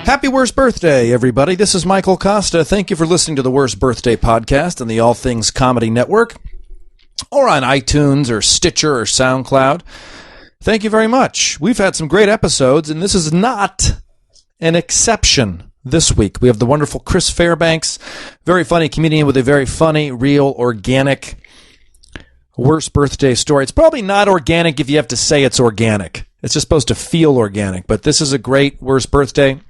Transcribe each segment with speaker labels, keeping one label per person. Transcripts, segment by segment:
Speaker 1: Happy Worst Birthday, everybody. This is Michael Kosta. Thank you for listening to the Worst Birthday podcast on the All Things Comedy Network, or on iTunes or Stitcher or SoundCloud. Thank you very much. We've had some great episodes, and this is not an exception. This week, we have the wonderful Chris Fairbanks, very funny comedian with a very funny, real, organic worst birthday story. It's probably not organic if you have to say it's organic. It's just supposed to feel organic, but this is a great worst birthday.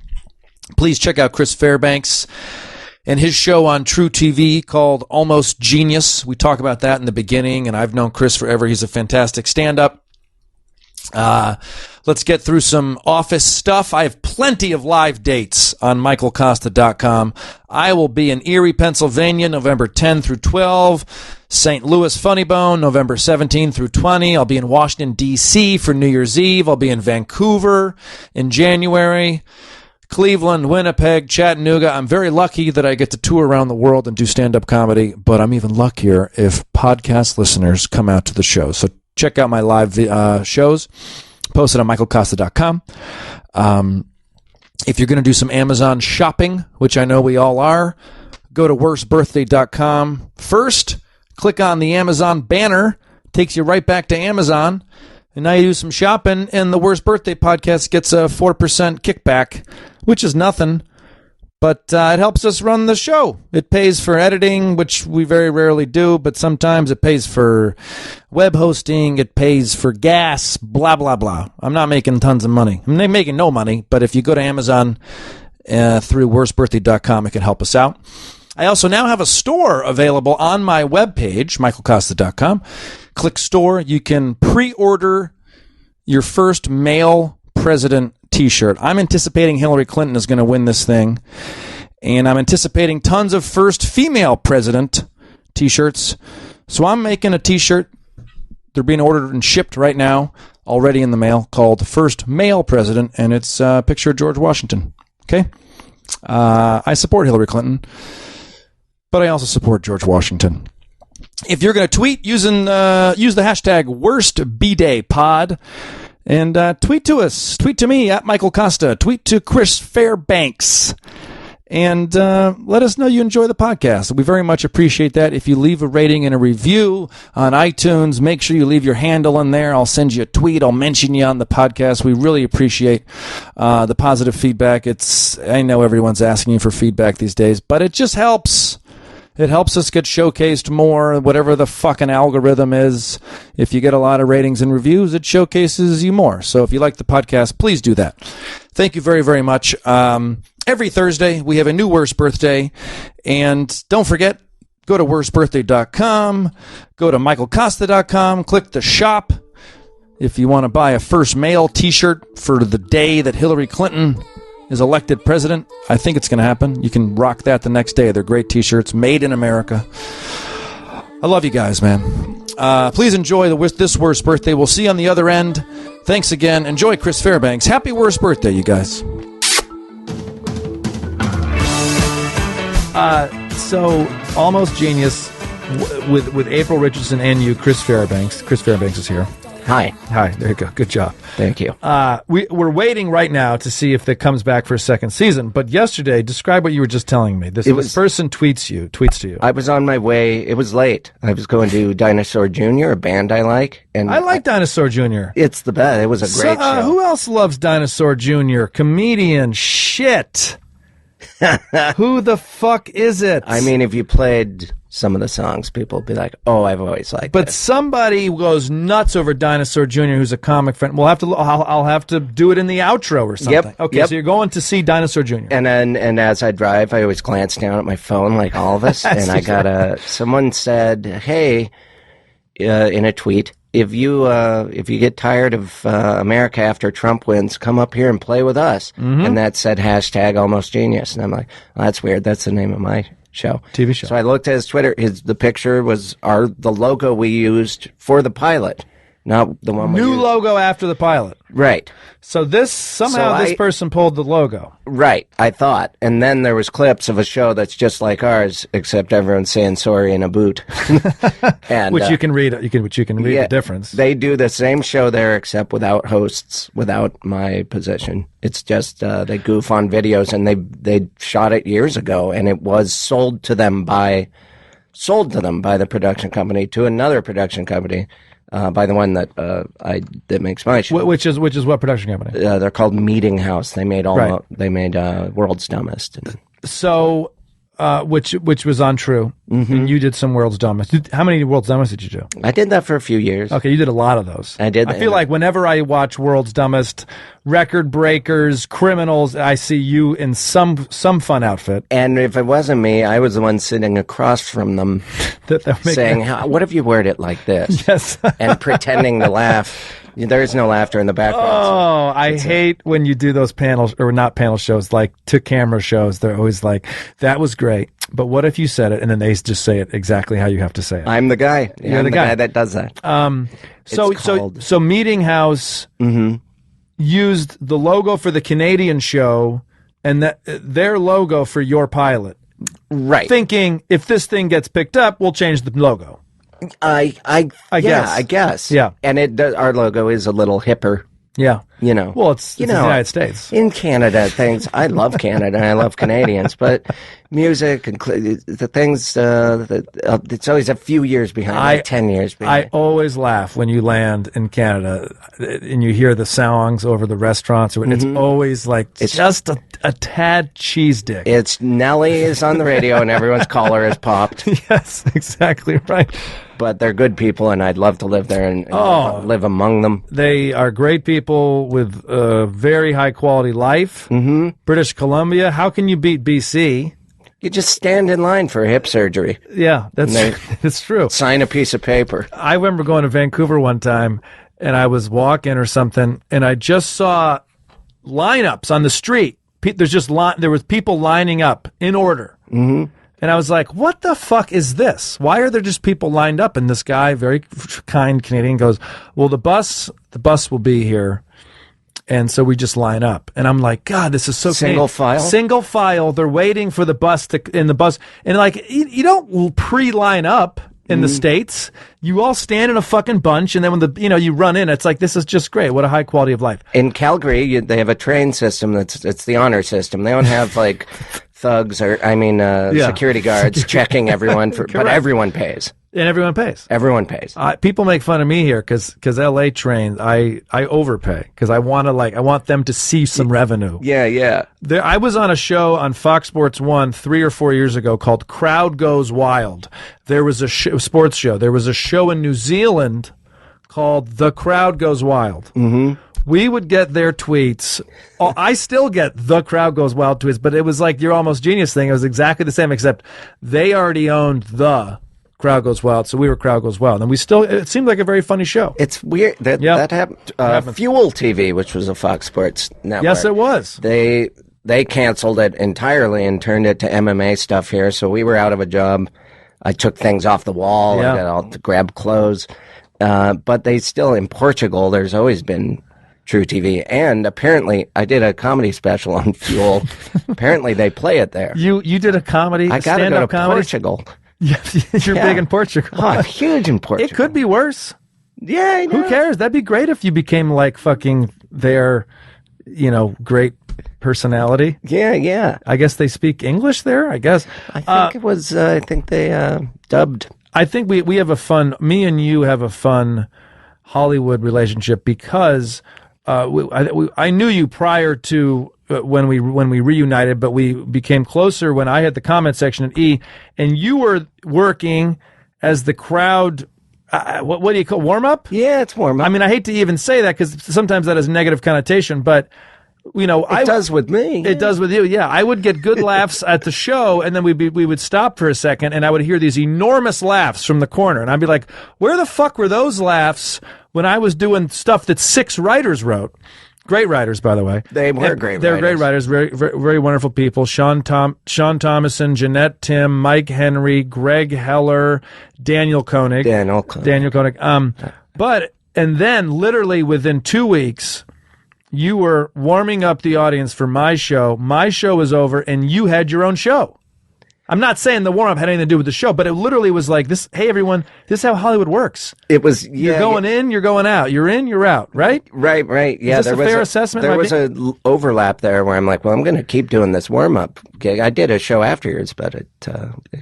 Speaker 1: Please check out Chris Fairbanks and his show on True TV called Almost Genius. We talk about that in the beginning, and I've known Chris forever. He's a fantastic stand-up. Let's get through some office stuff. I have plenty of live dates on michaelkosta.com. I will be in Erie, Pennsylvania, November 10 through 12. St. Louis Funny Bone, November 17 through 20. I'll be in Washington, D.C. for New Year's Eve. I'll be in Vancouver in January. Cleveland, Winnipeg, Chattanooga. I'm very lucky that I get to tour around the world and do stand-up comedy, but I'm even luckier if podcast listeners come out to the show. So check out my live shows, posted on michaelkosta.com. If you're going to do some Amazon shopping, which I know we all are, go to worstbirthday.com first. Click on the Amazon banner. Takes you right back to Amazon. And now you do some shopping, and the Worst Birthday podcast gets a 4% kickback, which is nothing. But it helps us run the show. It pays for editing, which we very rarely do, but sometimes it pays for web hosting, it pays for gas, blah, blah, blah. I'm not making tons of money. I'm making no money, but if you go to Amazon through worstbirthday.com, it can help us out. I also now have a store available on my webpage, michaelkosta.com. Click store. You can pre-order your first male president T-shirt. I'm anticipating Hillary Clinton is going to win this thing, and I'm anticipating tons of first female president T-shirts. So I'm making a T-shirt. They're being ordered and shipped right now, already in the mail, called First Male President, and it's a picture of George Washington. Okay? I support Hillary Clinton, but I also support George Washington. If you're going to tweet, use the hashtag WorstBDayPod. And tweet to us. Tweet to me at Michael Kosta. Tweet to Chris Fairbanks. And let us know you enjoy the podcast. We very much appreciate that. If you leave a rating and a review on iTunes, make sure you leave your handle in there. I'll send you a tweet. I'll mention you on the podcast. We really appreciate the positive feedback. I know everyone's asking you for feedback these days, but it just helps. It helps us get showcased more, whatever the fucking algorithm is. If you get a lot of ratings and reviews, it showcases you more. So if you like the podcast, please do that. Thank you very, very much. Every Thursday, we have a new Worst Birthday. And don't forget, go to worstbirthday.com, go to michaelkosta.com, click the shop. If you want to buy a first male T-shirt for the day that Hillary Clinton is elected president, I think it's going to happen. You can rock that the next day. They're great T-shirts, made in America. I love you guys, man. Please enjoy this Worst Birthday. We'll see you on the other end. Thanks again. Enjoy Chris Fairbanks. Happy Worst Birthday, you guys. So, Almost Genius with April Richardson and you, Chris Fairbanks. Chris Fairbanks is here.
Speaker 2: Hi.
Speaker 1: There you go. Good job.
Speaker 2: Thank you.
Speaker 1: We're waiting right now to see if it comes back for a second season. But yesterday, describe what you were just telling me. This person tweets to you.
Speaker 2: I was on my way. It was late. I was going to Dinosaur Jr., a band I like. And
Speaker 1: I like Dinosaur Jr.
Speaker 2: It's the best. It was a great show.
Speaker 1: Who else loves Dinosaur Jr.? Comedian. Shit. Who the fuck is it?
Speaker 2: I mean, if you played some of the songs, people would be like, "Oh, I've always liked it."
Speaker 1: But somebody goes nuts over Dinosaur Jr., who's a comic friend. I'll have to do it in the outro or something.
Speaker 2: Yep.
Speaker 1: Okay, so you're going to see Dinosaur Jr.
Speaker 2: And as I drive, I always glance down at my phone, like all of us, and I got someone said, "Hey," in a tweet, if you get tired of America after Trump wins, come up here and play with us." Mm-hmm. And that said hashtag Almost Genius, and I'm like, well, that's weird. That's the name of my TV show. So I looked at his Twitter. The picture was the logo we used for the pilot, not the one.
Speaker 1: New logo after the pilot.
Speaker 2: Right.
Speaker 1: So this person pulled the logo.
Speaker 2: Right, I thought. And then there was clips of a show that's just like ours, except everyone's saying sorry in a boot. And,
Speaker 1: which you can read. You can read the difference.
Speaker 2: They do the same show there, except without hosts, without my position. It's just they goof on videos, and they shot it years ago, and it was sold to them by the production company to another production company. By the one that makes my show,
Speaker 1: which is what production company?
Speaker 2: They're called Meeting House. They made World's Dumbest.
Speaker 1: So, which was untrue. Mm-hmm. And you did some World's Dumbest. How many World's Dumbest did you do?
Speaker 2: I did that for a few years.
Speaker 1: Okay, you did a lot of those.
Speaker 2: I did.
Speaker 1: I feel like whenever I watch World's Dumbest, record breakers, criminals, I see you in some fun outfit.
Speaker 2: And if it wasn't me, I was the one sitting across from them saying, what if you word it like this?
Speaker 1: Yes.
Speaker 2: And pretending to laugh. There is no laughter in the background.
Speaker 1: Oh, I hate when you do those panels, or not panel shows, like to-camera shows. They're always like, that was great, but what if you said it? And then they just say it exactly how you have to say it.
Speaker 2: I'm the guy.
Speaker 1: You're
Speaker 2: I'm
Speaker 1: the
Speaker 2: guy that does that.
Speaker 1: So Meeting House used the logo for the Canadian show and their logo for your pilot.
Speaker 2: Right.
Speaker 1: Thinking, if this thing gets picked up, we'll change the logo.
Speaker 2: I guess.
Speaker 1: Yeah.
Speaker 2: And our logo is a little hipper.
Speaker 1: Yeah.
Speaker 2: You know.
Speaker 1: Well, it's the United States.
Speaker 2: In Canada, I love Canada. I love Canadians, but music and the things, it's always a few years behind, like 10 years behind.
Speaker 1: I always laugh when you land in Canada and you hear the songs over the restaurants. It's always like it's just a tad cheese dick.
Speaker 2: It's Nelly is on the radio and everyone's collar is popped.
Speaker 1: Yes, exactly right.
Speaker 2: But they're good people, and I'd love to live there and live among them.
Speaker 1: They are great people with a very high-quality life. Mm-hmm. British Columbia. How can you beat BC?
Speaker 2: You just stand in line for hip surgery.
Speaker 1: Yeah, that's true.
Speaker 2: Sign a piece of paper.
Speaker 1: I remember going to Vancouver one time, and I was walking or something, and I just saw lineups on the street. There was people lining up in order. Mm-hmm. And I was like, what the fuck is this? Why are there just people lined up? And this guy, very kind Canadian, goes, well, the bus will be here. And so we just line up. And I'm like, God, this is so
Speaker 2: Single file?
Speaker 1: Single file. They're waiting for the bus in the bus. And like, you don't pre-line up in the States. You all stand in a fucking bunch. And then when you run in, it's like, this is just great. What a high quality of life.
Speaker 2: In Calgary, they have a train system it's the honor system. They don't have like thugs or security guards checking everyone but everyone pays.
Speaker 1: And everyone pays.
Speaker 2: Everyone pays.
Speaker 1: People make fun of me here because LA trains, I overpay because I want them to see some revenue.
Speaker 2: Yeah.
Speaker 1: I was on a show on Fox Sports 1 3 or 4 years ago called Crowd Goes Wild. There was a sports show. There was a show in New Zealand called The Crowd Goes Wild. Mm-hmm. We would get their tweets. I still get The Crowd Goes Wild tweets, but it was like your Almost Genius thing. It was exactly the same, except they already owned The Crowd Goes Wild, so we were Crowd Goes Wild. And it seemed like a very funny show.
Speaker 2: It's weird. That happened. Fuel TV, which was a Fox Sports network.
Speaker 1: Yes, it was.
Speaker 2: They canceled it entirely and turned it to MMA stuff here, so we were out of a job. I took things off the wall. I got all to grab clothes. But they still, in Portugal, there's always been True TV, and apparently I did a comedy special on Fuel. Apparently they play it there.
Speaker 1: You did a comedy?
Speaker 2: I gotta go to
Speaker 1: comedy?
Speaker 2: Portugal.
Speaker 1: Yeah, you're big in Portugal.
Speaker 2: Oh, I'm huge in Portugal.
Speaker 1: It could be worse.
Speaker 2: Yeah, I know.
Speaker 1: Who cares? That'd be great if you became like fucking their, great personality.
Speaker 2: Yeah.
Speaker 1: I guess they speak English there, I guess.
Speaker 2: I think it was, I think they dubbed. I
Speaker 1: think we have me and you have a fun Hollywood relationship because I knew you prior to when we reunited, but we became closer when I had the comment section at E, and you were working as the crowd. What do you call warm-up?
Speaker 2: Yeah, it's warm-up.
Speaker 1: I mean, I hate to even say that because sometimes that has a negative connotation, but
Speaker 2: it does with me.
Speaker 1: It does with you. Yeah, I would get good laughs at the show, and then we would stop for a second, and I would hear these enormous laughs from the corner, and I'd be like, "Where the fuck were those laughs when I was doing stuff that 6 writers wrote?" Great writers, by the way.
Speaker 2: They were great.
Speaker 1: They're great writers. Very, very, very wonderful people. Sean Thomason, Jeanette Tim, Mike Henry, Greg Heller, Daniel Koenig.
Speaker 2: Daniel Koenig.
Speaker 1: But And then, literally within 2 weeks, you were warming up the audience for my show. My show was over, and you had your own show. I'm not saying the warm-up had anything to do with the show, but it literally was like this. Hey, everyone, this is how Hollywood works.
Speaker 2: It was.
Speaker 1: You're going in, you're going out. You're in, you're out. Right.
Speaker 2: Right. Yeah,
Speaker 1: is this a fair assessment?
Speaker 2: There was an overlap there where I'm like, well, I'm going to keep doing this warm-up gig. I did a show after yours, but it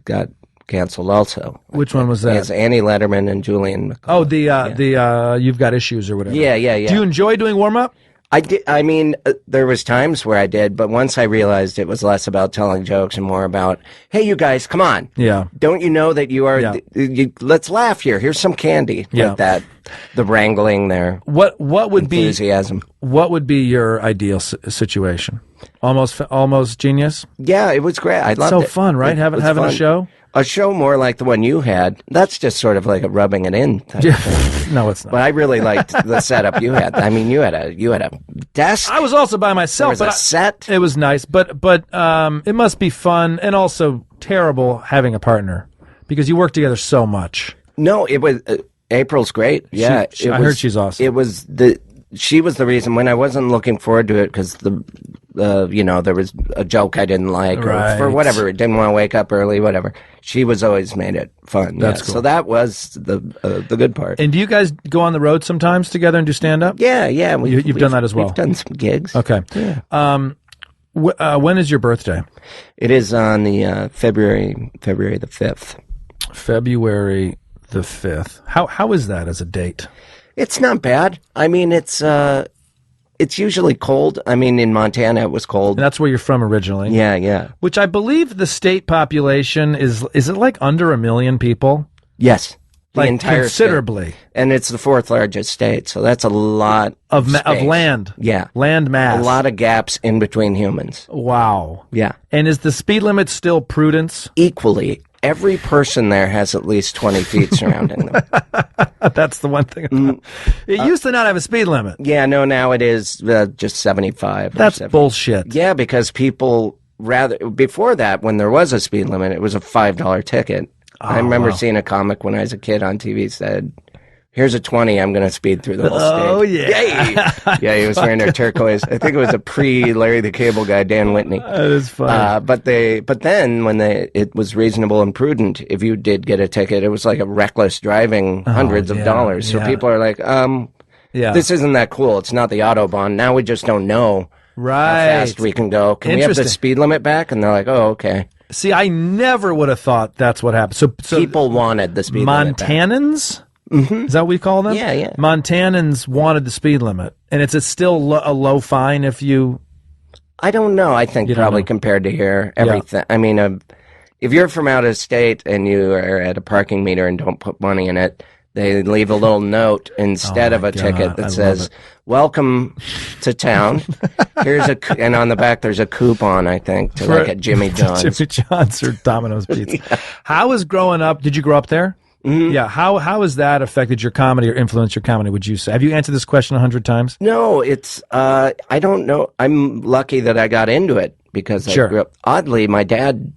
Speaker 2: got canceled also.
Speaker 1: Which one was that?
Speaker 2: It's Annie Letterman and Julian McCall.
Speaker 1: Oh, the You've Got Issues or whatever.
Speaker 2: Yeah.
Speaker 1: Do you enjoy doing warm-up?
Speaker 2: I did. I mean, there was times where I did, but once I realized it was less about telling jokes and more about, hey, you guys, come on.
Speaker 1: Yeah.
Speaker 2: Don't you know that you are?
Speaker 1: Yeah.
Speaker 2: Let's laugh here. Here's some candy.
Speaker 1: Yeah.
Speaker 2: Like that. The wrangling there.
Speaker 1: What would
Speaker 2: enthusiasm.
Speaker 1: What would be your ideal situation? Almost Genius.
Speaker 2: Yeah, it was great. I loved it.
Speaker 1: So fun, right? Having fun. A show.
Speaker 2: A show more like the one you had. That's just sort of like a rubbing it in type of thing.
Speaker 1: No, it's not.
Speaker 2: But I really liked the setup you had. I mean, you had a desk.
Speaker 1: I was also by myself.
Speaker 2: There was a set.
Speaker 1: It was nice, but it must be fun and also terrible having a partner because you work together so much.
Speaker 2: No, it was April's great. Yeah,
Speaker 1: I heard she's awesome.
Speaker 2: It was she was the reason when I wasn't looking forward to it because there was a joke I didn't like or for whatever, didn't want to wake up early, whatever. She was always made it fun.
Speaker 1: That's cool.
Speaker 2: So that was the good part.
Speaker 1: And do you guys go on the road sometimes together and do stand up?
Speaker 2: Yeah.
Speaker 1: You've done that as well.
Speaker 2: We've done some gigs.
Speaker 1: Okay.
Speaker 2: Yeah.
Speaker 1: When is your birthday?
Speaker 2: It is on the February the 5th.
Speaker 1: February the 5th. How is that as a date?
Speaker 2: It's not bad. I mean, it's usually cold. I mean, in Montana, it was cold.
Speaker 1: And that's where you're from originally.
Speaker 2: Yeah.
Speaker 1: Which I believe the state population is it like under 1 million people?
Speaker 2: Yes. The
Speaker 1: like
Speaker 2: entire
Speaker 1: considerably.
Speaker 2: State. And it's the 4th largest state, so that's a lot of
Speaker 1: land.
Speaker 2: Yeah.
Speaker 1: Land mass.
Speaker 2: A lot of gaps in between humans.
Speaker 1: Wow.
Speaker 2: Yeah.
Speaker 1: And is the speed limit still prudence?
Speaker 2: Equally. Every person there has at least 20 feet surrounding them.
Speaker 1: That's the one thing. It used to not have a speed limit.
Speaker 2: Yeah, no, now it is just 75.
Speaker 1: That's bullshit.
Speaker 2: Yeah, because people before that, when there was a speed limit, it was a $5 ticket. I remember seeing a comic when I was a kid on TV said, here's a 20, I'm going to speed through the whole state.
Speaker 1: Oh, yeah.
Speaker 2: Yeah, he was wearing a turquoise. I think it was a pre-Larry the Cable Guy, Dan Whitney.
Speaker 1: That is funny.
Speaker 2: But then when it was reasonable and prudent, if you did get a ticket, it was like a reckless driving, hundreds of dollars. So people are like, this isn't that cool. It's not the Autobahn. Now we just don't know how fast we can go. Can we have the speed limit back? And they're like, oh, okay.
Speaker 1: See, I never would have thought that's what happened. So
Speaker 2: people wanted the speed limit back.
Speaker 1: Montanans? Mm-hmm. Is that what we call them?
Speaker 2: Yeah.
Speaker 1: Montanans wanted the speed limit. And it's still a low fine if you...
Speaker 2: I don't know. I think probably compared to here, everything. Yeah. I mean, if you're from out of state and you are at a parking meter and don't put money in it, they leave a little note instead of a ticket that says, welcome to town. Here's and on the back there's a coupon, I think, to like at Jimmy John's.
Speaker 1: Jimmy John's or Domino's Pizza.
Speaker 2: Yeah.
Speaker 1: How is growing up, did you grow up there?
Speaker 2: Mm-hmm.
Speaker 1: Yeah. How has that affected your comedy or influenced your comedy, would you say? Have you answered this question 100 times?
Speaker 2: No, it's, I don't know. I'm lucky that I got into it because I grew up. Oddly, my dad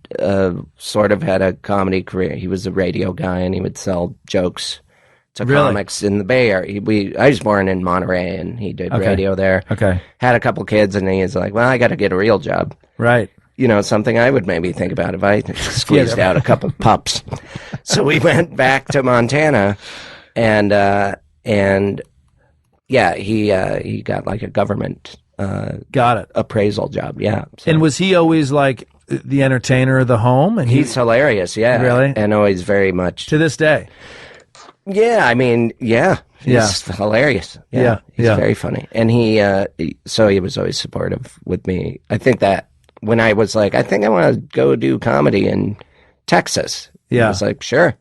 Speaker 2: sort of had a comedy career. He was a radio guy and he would sell jokes to comics in the Bay Area. I was born in Monterey and he did radio there.
Speaker 1: Okay.
Speaker 2: Had a couple kids and he was like, well, I got to get a real job.
Speaker 1: Right.
Speaker 2: You know, something I would maybe think about if I squeezed out a couple of pups. So we went back to Montana, and he got like a government appraisal job. Yeah. So.
Speaker 1: And was he always like the entertainer of the home? And
Speaker 2: he's hilarious. Yeah.
Speaker 1: Really?
Speaker 2: And always very much
Speaker 1: to this day.
Speaker 2: Yeah. I mean, yeah. He's hilarious. Yeah. He's very funny, and he was always supportive with me. I think that. When I was like, I think I want to go do comedy in Texas. Yeah. I was like, sure.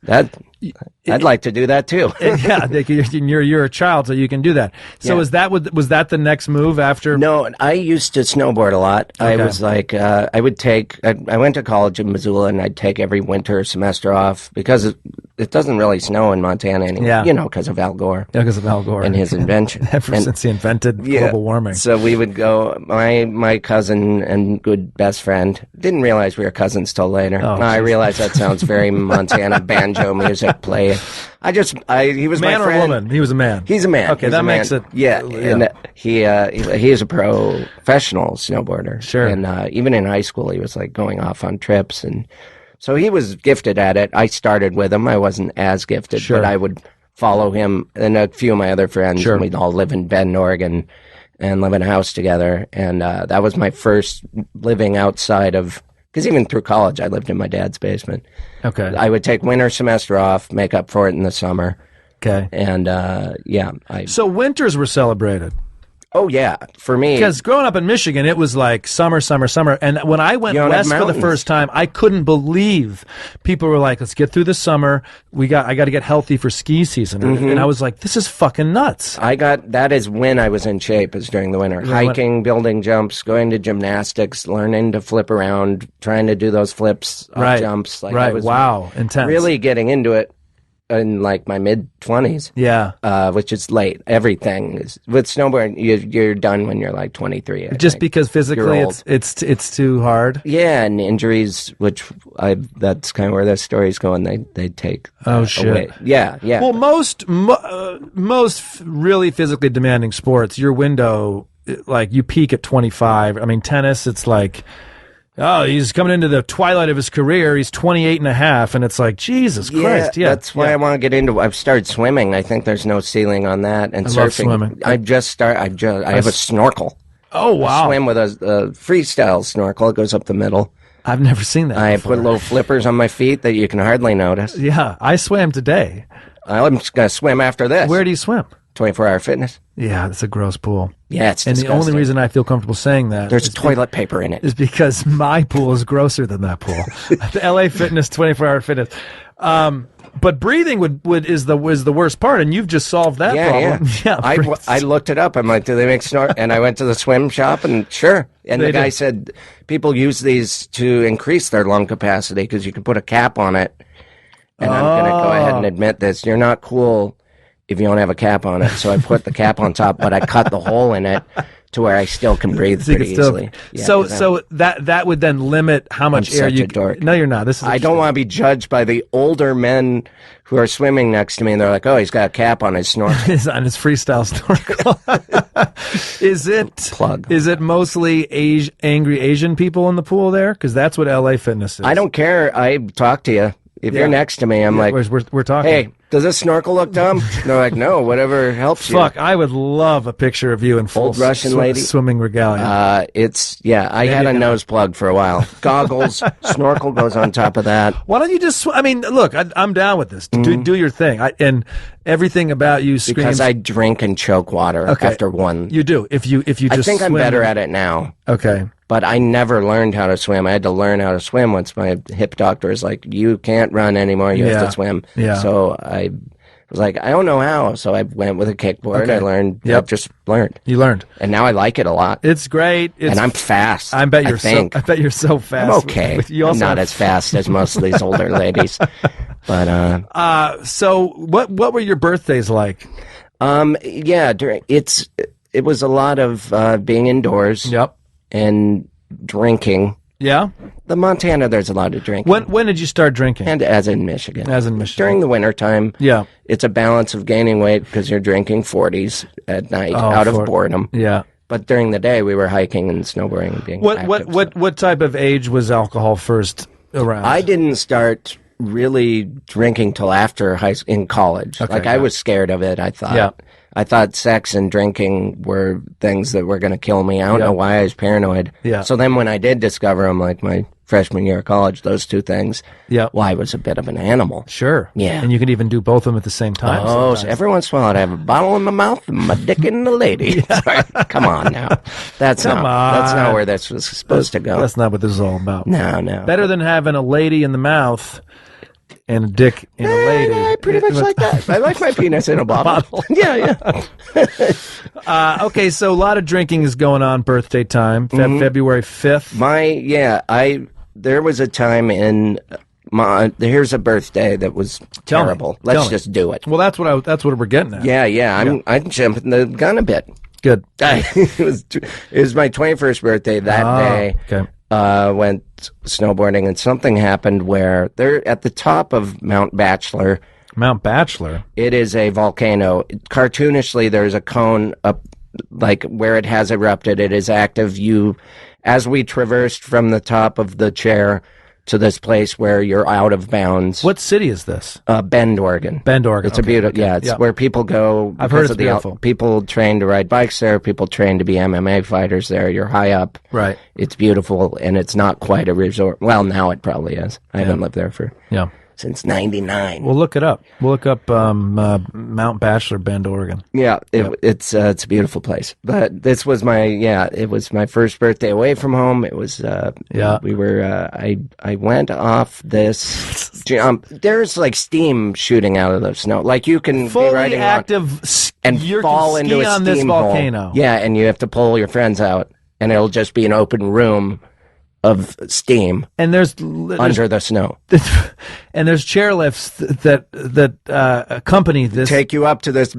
Speaker 2: I'd like to do that too.
Speaker 1: Yeah, you're a child, so you can do that. So was that the next move after?
Speaker 2: No, I used to snowboard a lot. Okay. I was like, I went to college in Missoula, and I'd take every winter semester off because it doesn't really snow in Montana anymore. Yeah. You know, because of Al Gore.
Speaker 1: Yeah, because of Al Gore
Speaker 2: and his invention.
Speaker 1: Since he invented global warming.
Speaker 2: So we would go. My cousin and good best friend didn't realize we were cousins till later. Oh, I realized that sounds very Montana banjo music. music playing. He was
Speaker 1: man
Speaker 2: my
Speaker 1: or
Speaker 2: friend.
Speaker 1: woman? He was a man.
Speaker 2: He's a man.
Speaker 1: Okay,
Speaker 2: He's
Speaker 1: that
Speaker 2: a
Speaker 1: makes
Speaker 2: man.
Speaker 1: it.
Speaker 2: Yeah, and he is a professional snowboarder.
Speaker 1: Sure.
Speaker 2: And even in high school, he was like going off on trips, and so he was gifted at it. I started with him. I wasn't as gifted,
Speaker 1: Sure.
Speaker 2: but I would follow him and a few of my other friends.
Speaker 1: Sure.
Speaker 2: And we'd all live in Bend, Oregon, and live in a house together. And that was my first living outside of. Because even through college, I lived in my dad's basement.
Speaker 1: Okay.
Speaker 2: I would take winter semester off, make up for it in the summer.
Speaker 1: Okay.
Speaker 2: And,
Speaker 1: So winters were celebrated.
Speaker 2: Oh, yeah. For me.
Speaker 1: Because growing up in Michigan, it was like summer, summer, summer. And when I went west for the first time, I couldn't believe people were like, let's get through the summer. I got to get healthy for ski season. And I was like, this is fucking nuts.
Speaker 2: That is when I was in shape, is during the winter. Hiking, building jumps, going to gymnastics, learning to flip around, trying to do those flips, jumps. Like,
Speaker 1: right.
Speaker 2: I was
Speaker 1: Wow. Intense.
Speaker 2: really getting into it in like my mid-20s.
Speaker 1: Yeah.
Speaker 2: Which is late. Everything is with snowboarding. You're done when you're like 23.
Speaker 1: Just because physically it's too hard.
Speaker 2: Yeah, and injuries, that's kind of where the story's going. They take
Speaker 1: shit.
Speaker 2: away. Yeah.
Speaker 1: Well, most really physically demanding sports, your window, like you peak at 25. I mean, tennis, it's like, oh, he's coming into the twilight of his career. He's 28 and a half, and it's like, Jesus Christ. Yeah,
Speaker 2: that's why I want to get into. I've started swimming. I think there's no ceiling on that. And surfing.
Speaker 1: Love swimming.
Speaker 2: I have a snorkel.
Speaker 1: Oh, wow.
Speaker 2: I swim with a freestyle snorkel. It goes up the middle.
Speaker 1: I've never seen that
Speaker 2: I
Speaker 1: before.
Speaker 2: put little flippers on my feet that you can hardly notice.
Speaker 1: Yeah, I swam today.
Speaker 2: I'm just going to swim after this.
Speaker 1: Where do you swim?
Speaker 2: 24-hour fitness.
Speaker 1: Yeah, it's a gross pool.
Speaker 2: Yeah, it's
Speaker 1: And
Speaker 2: disgusting.
Speaker 1: the only reason I feel comfortable saying that
Speaker 2: there's toilet paper in it.
Speaker 1: is because my pool is grosser than that pool. The LA Fitness 24-hour fitness. But breathing is the worst part, and you've just solved that problem. Yeah,
Speaker 2: I looked it up. I'm like, do they make snort? And I went to the swim shop, and sure. And the guy said people use these to increase their lung capacity because you can put a cap on it. And I'm going to go ahead and admit this. You're not cool if you don't have a cap on it. So I put the cap on top, but I cut the hole in it to where I still can breathe pretty easily. Yeah,
Speaker 1: so that would then limit how much air you. No, you're not.
Speaker 2: I don't want to be judged by the older men who are swimming next to me, and they're like, "Oh, he's got a cap on his snorkel."
Speaker 1: On his freestyle snorkel. Is it mostly angry Asian people in the pool there? Because that's what LA Fitness is.
Speaker 2: I don't care. I talk to you. If you're next to me, I'm like,
Speaker 1: we're talking.
Speaker 2: Hey, does this snorkel look dumb? They're like, no, whatever helps you.
Speaker 1: Fuck, I would love a picture of you in full
Speaker 2: old Russian lady
Speaker 1: swimming regalia.
Speaker 2: I had a nose plug for a while. Goggles, snorkel goes on top of that.
Speaker 1: Why don't you just? I mean, look, I'm down with this. Do your thing. And everything about you screams.
Speaker 2: Because I drink and choke water after one.
Speaker 1: You do. If you just.
Speaker 2: I think
Speaker 1: swim,
Speaker 2: I'm better at it now.
Speaker 1: Okay.
Speaker 2: But I never learned how to swim. I had to learn how to swim once my hip doctor was like, you can't run anymore. You have to swim.
Speaker 1: Yeah.
Speaker 2: So I was like, I don't know how. So I went with a kickboard.
Speaker 1: Okay.
Speaker 2: I learned.
Speaker 1: Yep.
Speaker 2: I just learned.
Speaker 1: You learned.
Speaker 2: And now I like it a lot.
Speaker 1: It's great.
Speaker 2: And I'm fast.
Speaker 1: I bet you're so fast.
Speaker 2: I'm okay. I'm not as fast as most of these older ladies. But
Speaker 1: so what were your birthdays like?
Speaker 2: It was a lot of being indoors.
Speaker 1: Yep.
Speaker 2: And drinking.
Speaker 1: Yeah?
Speaker 2: The Montana, there's a lot of drinking.
Speaker 1: When did you start drinking?
Speaker 2: And as in Michigan. During the wintertime.
Speaker 1: Yeah.
Speaker 2: It's a balance of gaining weight because you're drinking 40s at night out of boredom.
Speaker 1: Yeah.
Speaker 2: But during the day, we were hiking and snowboarding and being active.
Speaker 1: What type of age was alcohol first around?
Speaker 2: I didn't start really drinking till after in college.
Speaker 1: Okay,
Speaker 2: I was scared of it, I thought.
Speaker 1: Yeah.
Speaker 2: I thought sex and drinking were things that were going to kill me. I don't know why I was paranoid.
Speaker 1: Yeah.
Speaker 2: So then when I did discover them, like my freshman year of college, those two things, well, I was a bit of an animal.
Speaker 1: Sure.
Speaker 2: Yeah.
Speaker 1: And you can even do both of them at the same time.
Speaker 2: Oh, so every once in a while I'd have a bottle in my mouth and my dick in the lady. Come on now. That's not where this was supposed to go.
Speaker 1: That's not what this is all about.
Speaker 2: No.
Speaker 1: Better than having a lady in the mouth and a dick in a lady.
Speaker 2: I pretty much like that. I like my penis in a bottle. Yeah.
Speaker 1: Okay, so a lot of drinking is going on birthday time, February 5th.
Speaker 2: There was a time in here's a birthday that was terrible. Let's just do it.
Speaker 1: Well, that's what we're getting at.
Speaker 2: Yeah. I'm jumping the gun a bit.
Speaker 1: Good.
Speaker 2: It was my 21st birthday that day.
Speaker 1: Okay.
Speaker 2: Went snowboarding, and something happened where they're at the top of Mount Bachelor.
Speaker 1: Mount Bachelor.
Speaker 2: It is a volcano. Cartoonishly, there's a cone up, like where it has erupted. It is active. As we traversed from the top of the chair to this place where you're out of bounds.
Speaker 1: What city is this?
Speaker 2: Bend, Oregon.
Speaker 1: Bend, Oregon.
Speaker 2: It's a beautiful. Yeah, it's where people go.
Speaker 1: I've heard it's beautiful.
Speaker 2: People train to ride bikes there. People train to be MMA fighters there. You're high up.
Speaker 1: Right.
Speaker 2: It's beautiful, and it's not quite a resort. Well, now it probably is. I haven't lived there since '99.
Speaker 1: We'll look it up. We'll look up Mount Bachelor, Bend, Oregon.
Speaker 2: Yeah, it's a beautiful place. But this was it was my first birthday away from home. It was we were I went off this jump. There's like steam shooting out of the snow. Like you can
Speaker 1: fully
Speaker 2: be riding
Speaker 1: active
Speaker 2: and fall into a
Speaker 1: on
Speaker 2: steam
Speaker 1: this volcano.
Speaker 2: hole. Yeah, and you have to pull your friends out, and it'll just be an open room of steam,
Speaker 1: and there's
Speaker 2: under the snow,
Speaker 1: and there's chairlifts that accompany this.
Speaker 2: Take you up to this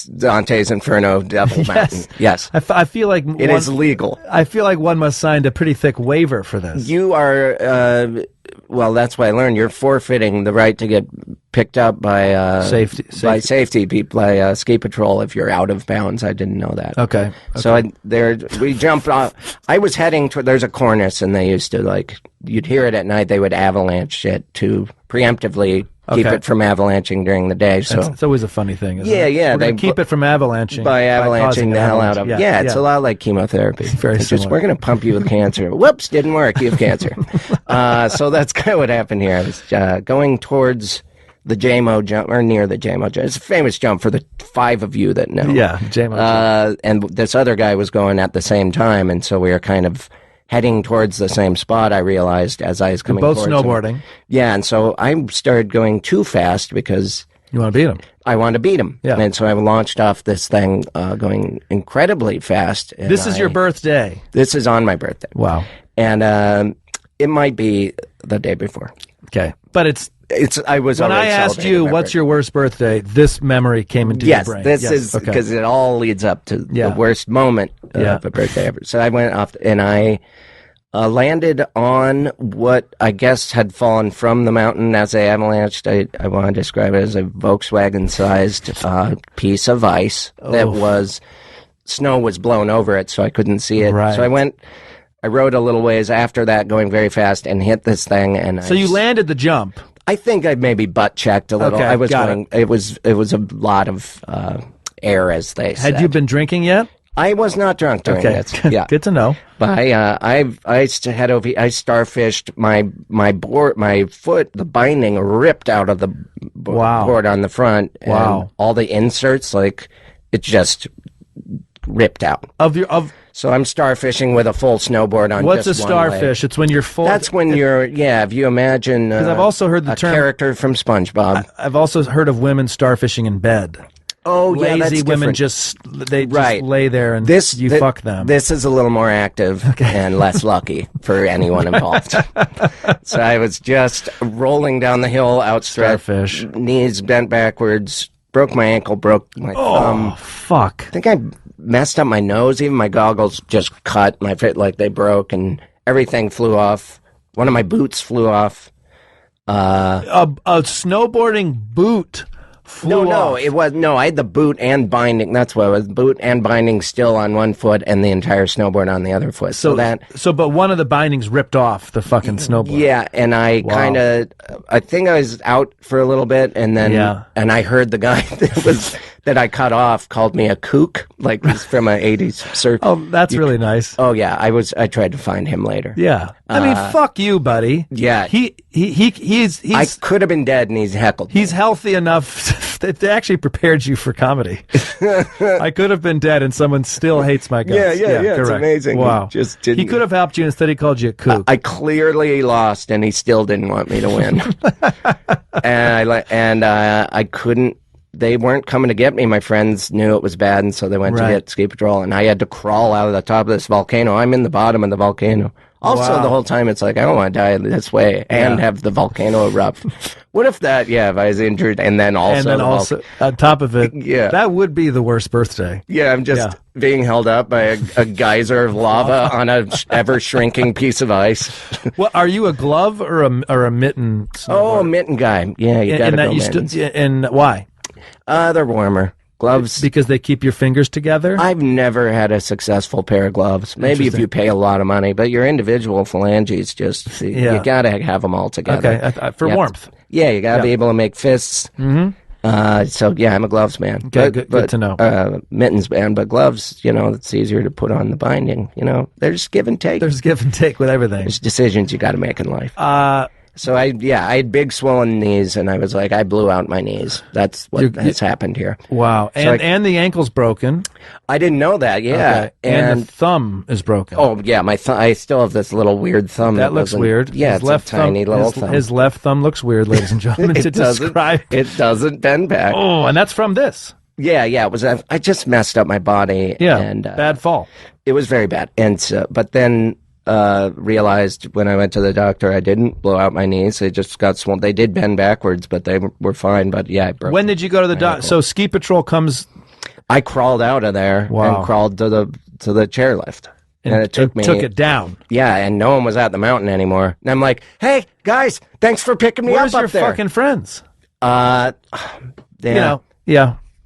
Speaker 2: Dante's Inferno Devil Mountain. Yes,
Speaker 1: I feel like
Speaker 2: it is legal.
Speaker 1: I feel like one must sign a pretty thick waiver for this.
Speaker 2: You are. Well, that's what I learned. You're forfeiting the right to get picked up by safety people, by ski patrol if you're out of bounds. I didn't know that.
Speaker 1: Okay.
Speaker 2: So we jumped off. I was heading to. There's a cornice, and they used to you'd hear it at night. They would avalanche it to preemptively keep it from avalanching during the day. So
Speaker 1: it's always a funny thing. Isn't
Speaker 2: yeah,
Speaker 1: it?
Speaker 2: yeah.
Speaker 1: They keep it from
Speaker 2: by avalanching the hell out of. Yeah, it's a lot like chemotherapy.
Speaker 1: Very similar.
Speaker 2: We're going to pump you with cancer. Whoops, didn't work. You have cancer. So that's kind of what happened here. I was going towards the JMO jump, or near the JMO jump. It's a famous jump for the 5 of you that know.
Speaker 1: Yeah, JMO jump.
Speaker 2: And this other guy was going at the same time, and so we were kind of heading towards the same spot, I realized, as I was coming
Speaker 1: both
Speaker 2: towards
Speaker 1: snowboarding.
Speaker 2: him. Yeah, and so I started going too fast because...
Speaker 1: You want to beat him.
Speaker 2: I wanted to beat him.
Speaker 1: Yeah.
Speaker 2: And so I launched off this thing going incredibly fast.
Speaker 1: This is your birthday.
Speaker 2: This is on my birthday.
Speaker 1: Wow.
Speaker 2: And it might be the day before.
Speaker 1: Okay. But it's
Speaker 2: I was
Speaker 1: when I asked you what's your worst birthday, this memory came into your brain.
Speaker 2: This is because it all leads up to the worst moment of a birthday ever. So I went off and I landed on what I guess had fallen from the mountain as they avalanched. I want to describe it as a Volkswagen-sized piece of ice that snow was blown over it, so I couldn't see it.
Speaker 1: Right.
Speaker 2: So I rode a little ways after that, going very fast, and hit this thing. And
Speaker 1: so you landed the jump.
Speaker 2: I think I maybe butt checked a little.
Speaker 1: Okay,
Speaker 2: I was going. It was a lot of air, as they said.
Speaker 1: Had you been drinking yet?
Speaker 2: I was not drunk during this. Yeah,
Speaker 1: good to know.
Speaker 2: But I head over. I starfished my board, my foot. The binding ripped out of the board on the front. And all the inserts, it just ripped out So I'm starfishing with a full snowboard on.
Speaker 1: What's
Speaker 2: just
Speaker 1: a starfish? It's when you're full.
Speaker 2: That's when you're. Yeah, if you imagine.
Speaker 1: Because I've also heard the term
Speaker 2: character from SpongeBob.
Speaker 1: I've also heard of women starfishing in bed.
Speaker 2: Oh, yeah, that's
Speaker 1: lazy women just lay there and you fuck them.
Speaker 2: This is a little more active and less lucky for anyone involved. So I was just rolling down the hill, outstretched,
Speaker 1: starfish,
Speaker 2: knees bent backwards, broke my ankle, broke my thumb.
Speaker 1: Oh, fuck!
Speaker 2: I think I messed up my nose. Even my goggles just cut. My fit they broke, and everything flew off. One of my boots flew off.
Speaker 1: A snowboarding boot.
Speaker 2: No, it was I had the boot and binding. That's what it was. Boot and binding still on one foot, and the entire snowboard on the other foot.
Speaker 1: But one of the bindings ripped off the fucking snowboard.
Speaker 2: Yeah, and I I think I was out for a little bit, and then and I heard the guy that I cut off called me a kook, like he's from an '80s circle.
Speaker 1: Oh, that's really nice.
Speaker 2: Oh yeah, I tried to find him later.
Speaker 1: Yeah, I mean, fuck you, buddy.
Speaker 2: Yeah,
Speaker 1: he's
Speaker 2: I could have been dead, and he's heckled.
Speaker 1: He's healthy enough. It actually prepared you for comedy. I could have been dead, and someone still hates my guts.
Speaker 2: Yeah,
Speaker 1: correct.
Speaker 2: It's amazing.
Speaker 1: Wow,
Speaker 2: he
Speaker 1: could have helped you. Instead, he called you a kook.
Speaker 2: I clearly lost, and he still didn't want me to win. and I couldn't. They weren't coming to get me. My friends knew it was bad, and so they went to get ski patrol, and I had to crawl out of the top of this volcano. I'm in the bottom of the volcano. Also,
Speaker 1: Wow.
Speaker 2: the whole time it's like, I don't want to die this way and have the volcano erupt. What if if I was injured and then also
Speaker 1: on top of it,
Speaker 2: Yeah.
Speaker 1: that would be the worst birthday.
Speaker 2: Yeah, I'm just being held up by a geyser of lava on a ever-shrinking piece of ice.
Speaker 1: Well, are you a glove or a mitten?
Speaker 2: Oh, a mitten guy. Yeah, you got to go mittens.
Speaker 1: And why?
Speaker 2: They're warmer. Gloves.
Speaker 1: Because they keep your fingers together?
Speaker 2: I've never had a successful pair of gloves. Maybe if you pay a lot of money, but your individual phalanges you got to have them all together.
Speaker 1: Okay, for warmth.
Speaker 2: You got to be able to make fists. Mm-hmm. So, I'm a gloves man.
Speaker 1: Okay, good to know.
Speaker 2: Mittens man, but gloves, it's easier to put on the binding. There's give and take.
Speaker 1: There's give and take with everything.
Speaker 2: There's decisions you got to make in life. So I had big swollen knees, and I was like, I blew out my knees. That's what has happened here.
Speaker 1: Wow. So and the ankle's broken.
Speaker 2: I didn't know that,
Speaker 1: Okay. And the thumb is broken.
Speaker 2: Oh, yeah, my I still have this little weird thumb.
Speaker 1: That looks weird.
Speaker 2: Yeah, it's a tiny little thumb.
Speaker 1: His left thumb looks weird, ladies and gentlemen,
Speaker 2: It doesn't bend back.
Speaker 1: Oh, and that's from this.
Speaker 2: Yeah, it was. I just messed up my body.
Speaker 1: Yeah,
Speaker 2: and
Speaker 1: bad fall.
Speaker 2: It was very bad. And so, but then realized when I went to the doctor, I didn't blow out my knees. They just got swollen. They did bend backwards, but they were fine. But I broke.
Speaker 1: When did you go to the doctor? So ski patrol comes.
Speaker 2: I crawled out of there and crawled to the chairlift. And it took
Speaker 1: it down.
Speaker 2: Yeah, and no one was at the mountain anymore. And I'm like, hey, guys, thanks for picking me
Speaker 1: Where's
Speaker 2: up
Speaker 1: your
Speaker 2: there.
Speaker 1: fucking friends?
Speaker 2: Yeah.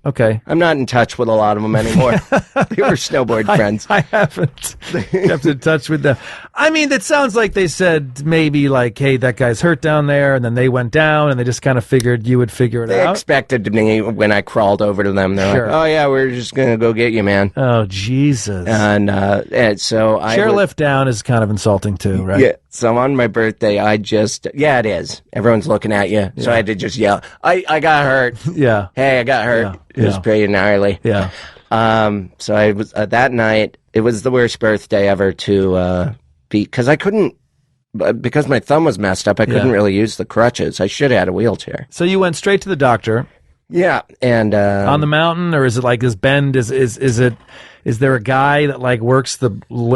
Speaker 1: Okay.
Speaker 2: I'm not in touch with a lot of them anymore. They were snowboard friends.
Speaker 1: I haven't kept in touch with them. I mean, it sounds like they said maybe like, hey, that guy's hurt down there, and then they went down, and they just kind of figured you would figure it out.
Speaker 2: They expected me when I crawled over to them. They're like, oh, yeah, we're just going to go get you, man.
Speaker 1: Oh, Jesus.
Speaker 2: And so
Speaker 1: Chairlift down is kind of insulting, too, right?
Speaker 2: Yeah. So on my birthday, it is. Everyone's looking at you. So I had to just yell, I got hurt.
Speaker 1: Yeah.
Speaker 2: Hey, I got hurt.
Speaker 1: Yeah.
Speaker 2: It was pretty gnarly.
Speaker 1: Yeah.
Speaker 2: So I was, that night, it was the worst birthday ever to because I couldn't, because my thumb was messed up, I couldn't really use the crutches. I should have had a wheelchair.
Speaker 1: So you went straight to the doctor.
Speaker 2: Yeah. And
Speaker 1: on the mountain, or is it like this bend? Is there a guy that like works the?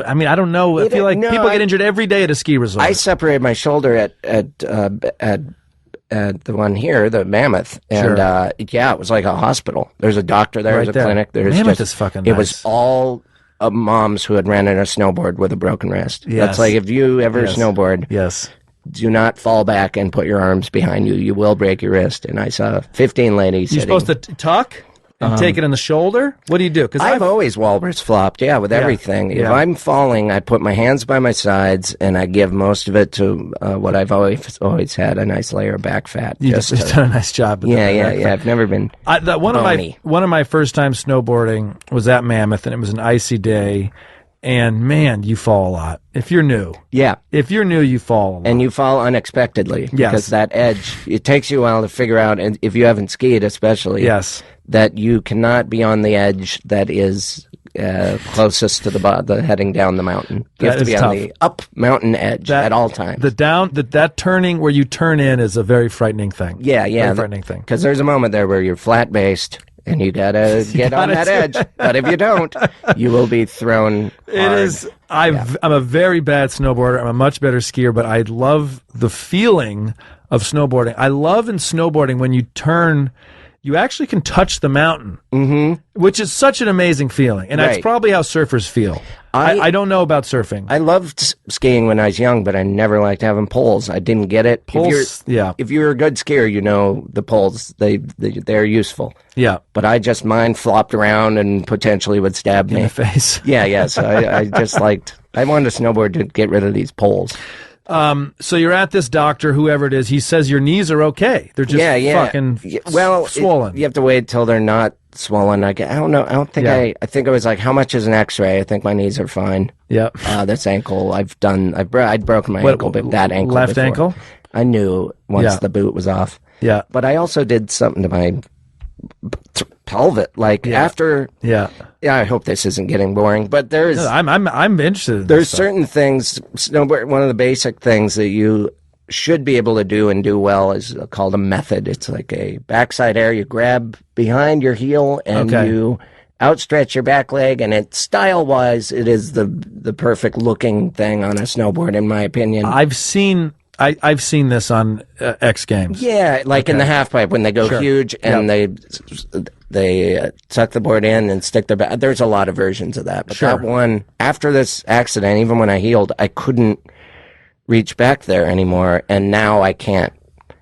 Speaker 1: I mean, I don't know. I feel like people get injured every day at a ski resort.
Speaker 2: I separated my shoulder at the one here, the Mammoth, and it was like a hospital. There's a doctor there, there's a clinic. There's
Speaker 1: Mammoth is fucking nice.
Speaker 2: It was all moms who had rented a snowboard with a broken wrist.
Speaker 1: Yes.
Speaker 2: That's like, if you ever snowboard, do not fall back and put your arms behind you. You will break your wrist. And I saw 15 ladies.
Speaker 1: You're supposed to tuck and take it in the shoulder? What do you do? Because
Speaker 2: I've always walrus flopped, with everything. If I'm falling, I put my hands by my sides, and I give most of it to what I've always had, a nice layer of back fat.
Speaker 1: You've done a nice job with that.
Speaker 2: Yeah. I've never been
Speaker 1: one of my first time snowboarding was at Mammoth, and it was an icy day. And man, you fall a lot. If you're new.
Speaker 2: Yeah.
Speaker 1: If you're new, you fall a lot.
Speaker 2: And you fall unexpectedly.
Speaker 1: Yes.
Speaker 2: Because that edge, it takes you a while to figure out, and if you haven't skied especially.
Speaker 1: Yes.
Speaker 2: That you cannot be on the edge that is closest to the heading down the mountain. You have to be on the up mountain edge at all times.
Speaker 1: That turning where you turn in is a very frightening thing.
Speaker 2: Yeah.
Speaker 1: Very frightening thing.
Speaker 2: Because there's a moment there where you're flat-based, and you gotta get on that edge. But if you don't, you will be thrown hard.
Speaker 1: I'm a very bad snowboarder. I'm a much better skier, but I love the feeling of snowboarding. I love in snowboarding when you turn, you actually can touch the mountain, which is such an amazing feeling. And that's probably how surfers feel. I don't know about surfing.
Speaker 2: I loved skiing when I was young, but I never liked having poles. I didn't get it.
Speaker 1: Poles,
Speaker 2: if you're a good skier, you know the poles, they're useful.
Speaker 1: Yeah.
Speaker 2: But mine flopped around and potentially would stab me.
Speaker 1: In the face.
Speaker 2: Yeah. So I just I wanted a snowboard to get rid of these poles.
Speaker 1: So you're at this doctor, whoever it is, he says your knees are okay. They're just fucking swollen.
Speaker 2: You have to wait till they're not swollen. I don't know. I don't think I think I was like, how much is an x-ray? I think my knees are fine.
Speaker 1: Yeah.
Speaker 2: This ankle, I'd broken my ankle, but that ankle
Speaker 1: left
Speaker 2: before.
Speaker 1: ankle?
Speaker 2: I knew once the boot was off.
Speaker 1: Yeah.
Speaker 2: But I also did something to my pelvic, after.
Speaker 1: Yeah.
Speaker 2: Yeah, I hope this isn't getting boring, but there's.
Speaker 1: No, I'm interested.
Speaker 2: There's certain things. Snowboard. One of the basic things that you should be able to do and do well is called a method. It's like a backside air. You grab behind your heel and you outstretch your back leg, and style-wise, it is the perfect looking thing on a snowboard, in my opinion.
Speaker 1: I've seen this on X Games.
Speaker 2: Yeah, like in the half pipe when they go huge and they tuck the board in and stick their back. There's a lot of versions of that. But that one, after this accident, even when I healed, I couldn't reach back there anymore, and now I can't.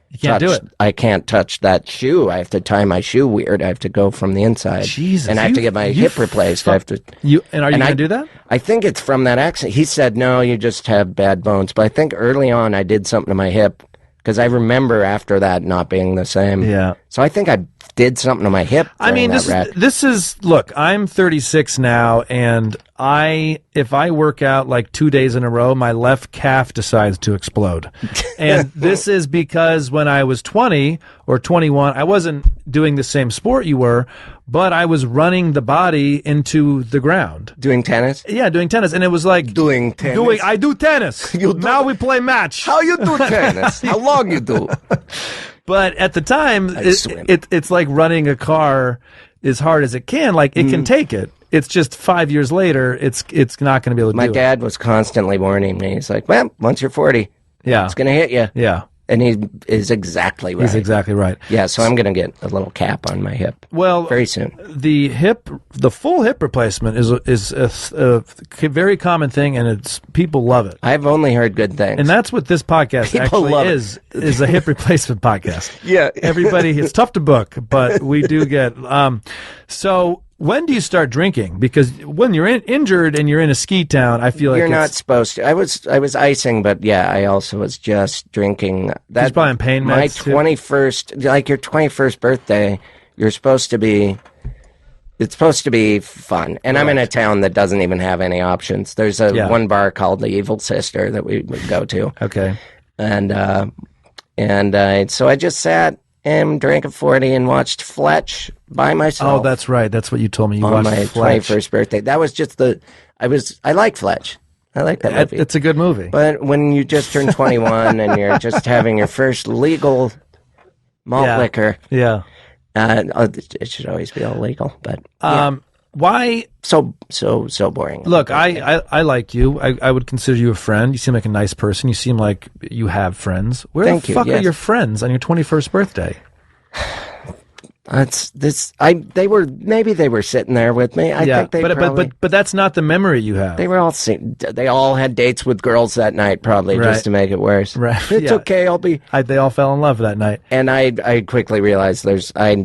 Speaker 1: You can't do it.
Speaker 2: I can't touch that shoe. I have to tie my shoe weird. I have to go from the inside.
Speaker 1: Jesus.
Speaker 2: And I have to get my hip replaced. I have to.
Speaker 1: Are you going to do that?
Speaker 2: I think it's from that accident. He said, no, you just have bad bones. But I think early on I did something to my hip because I remember after that not being the same.
Speaker 1: Yeah.
Speaker 2: So I think I did something to my hip.
Speaker 1: I mean, this is, look, I'm 36 now, and if I work out like 2 days in a row, my left calf decides to explode. And this is because when I was 20 or 21, I wasn't doing the same sport you were, but I was running the body into the ground.
Speaker 2: Doing tennis?
Speaker 1: Yeah, doing tennis. And it was like...
Speaker 2: Doing tennis?
Speaker 1: I do tennis. Now we play match.
Speaker 2: How you do tennis? How long you do?
Speaker 1: But at the time, it's like running a car as hard as it can. Like, it can take it. It's just 5 years later, it's not going to be able to do it.
Speaker 2: My dad was constantly warning me. He's like, well, once you're 40, it's going to hit you.
Speaker 1: Yeah.
Speaker 2: And he is exactly right.
Speaker 1: He's exactly right.
Speaker 2: Yeah, so I'm going to get a little cap on my hip.
Speaker 1: Well,
Speaker 2: very soon.
Speaker 1: The full hip replacement is a very common thing, and people love it.
Speaker 2: I've only heard good things,
Speaker 1: and that's what this podcast is a hip replacement podcast.
Speaker 2: Yeah,
Speaker 1: everybody, it's tough to book, but we do get. So when do you start drinking? Because when you're injured and you're in a ski town, I feel like
Speaker 2: you're not supposed to. I was icing, but yeah, I also was just drinking.
Speaker 1: That's probably on pain meds.
Speaker 2: My 21st, like your 21st birthday, you're supposed to be. It's supposed to be fun, and I'm in a town that doesn't even have any options. There's one bar called the Evil Sister that we would go to.
Speaker 1: Okay,
Speaker 2: and so I just sat and drank a 40 and watched Fletch by myself.
Speaker 1: Oh, that's right. That's what you told me. You
Speaker 2: on
Speaker 1: watched
Speaker 2: my
Speaker 1: Fletch.
Speaker 2: 21st birthday. That was just I like Fletch. I like that movie.
Speaker 1: It's a good movie.
Speaker 2: But when you just turn 21 and you're just having your first legal malt liquor, it should always be illegal. But
Speaker 1: why
Speaker 2: so boring?
Speaker 1: Look, I like you. I would consider you a friend. You seem like a nice person. You seem like you have friends. Where the fuck are your friends on your 21st birthday?
Speaker 2: They were sitting there with me. I think
Speaker 1: but that's not the memory you have.
Speaker 2: They were they all had dates with girls that night, probably just to make it worse.
Speaker 1: Right.
Speaker 2: It's okay.
Speaker 1: They all fell in love that night.
Speaker 2: And I quickly realized I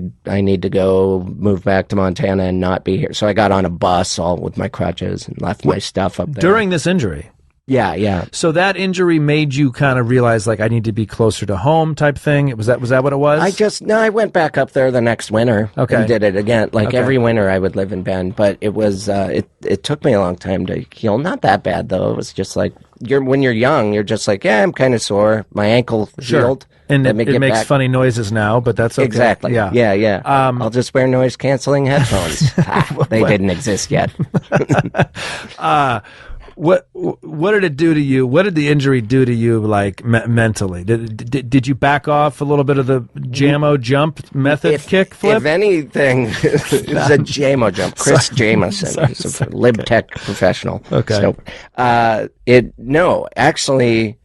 Speaker 2: need to go move back to Montana and not be here. So I got on a bus all with my crutches and left my stuff up there.
Speaker 1: During this injury?
Speaker 2: Yeah.
Speaker 1: So that injury made you kind of realize, like, I need to be closer to home type thing? Was that what it was?
Speaker 2: I went back up there the next winter and did it again. Like, every winter I would live in Bend, but it was, it took me a long time to heal. Not that bad, though. It was just like, when you're young, you're just like, yeah, I'm kind of sore. My ankle healed.
Speaker 1: And it makes funny noises now, but that's okay.
Speaker 2: Exactly. Yeah. I'll just wear noise-canceling headphones. They didn't exist yet.
Speaker 1: What did it do to you? What did the injury do to you, like, mentally? Did you back off a little bit of the JAMO jump method kick flip?
Speaker 2: If anything, it was a JAMO jump. Chris Jameson, he's a lib tech professional.
Speaker 1: Okay.
Speaker 2: So, actually,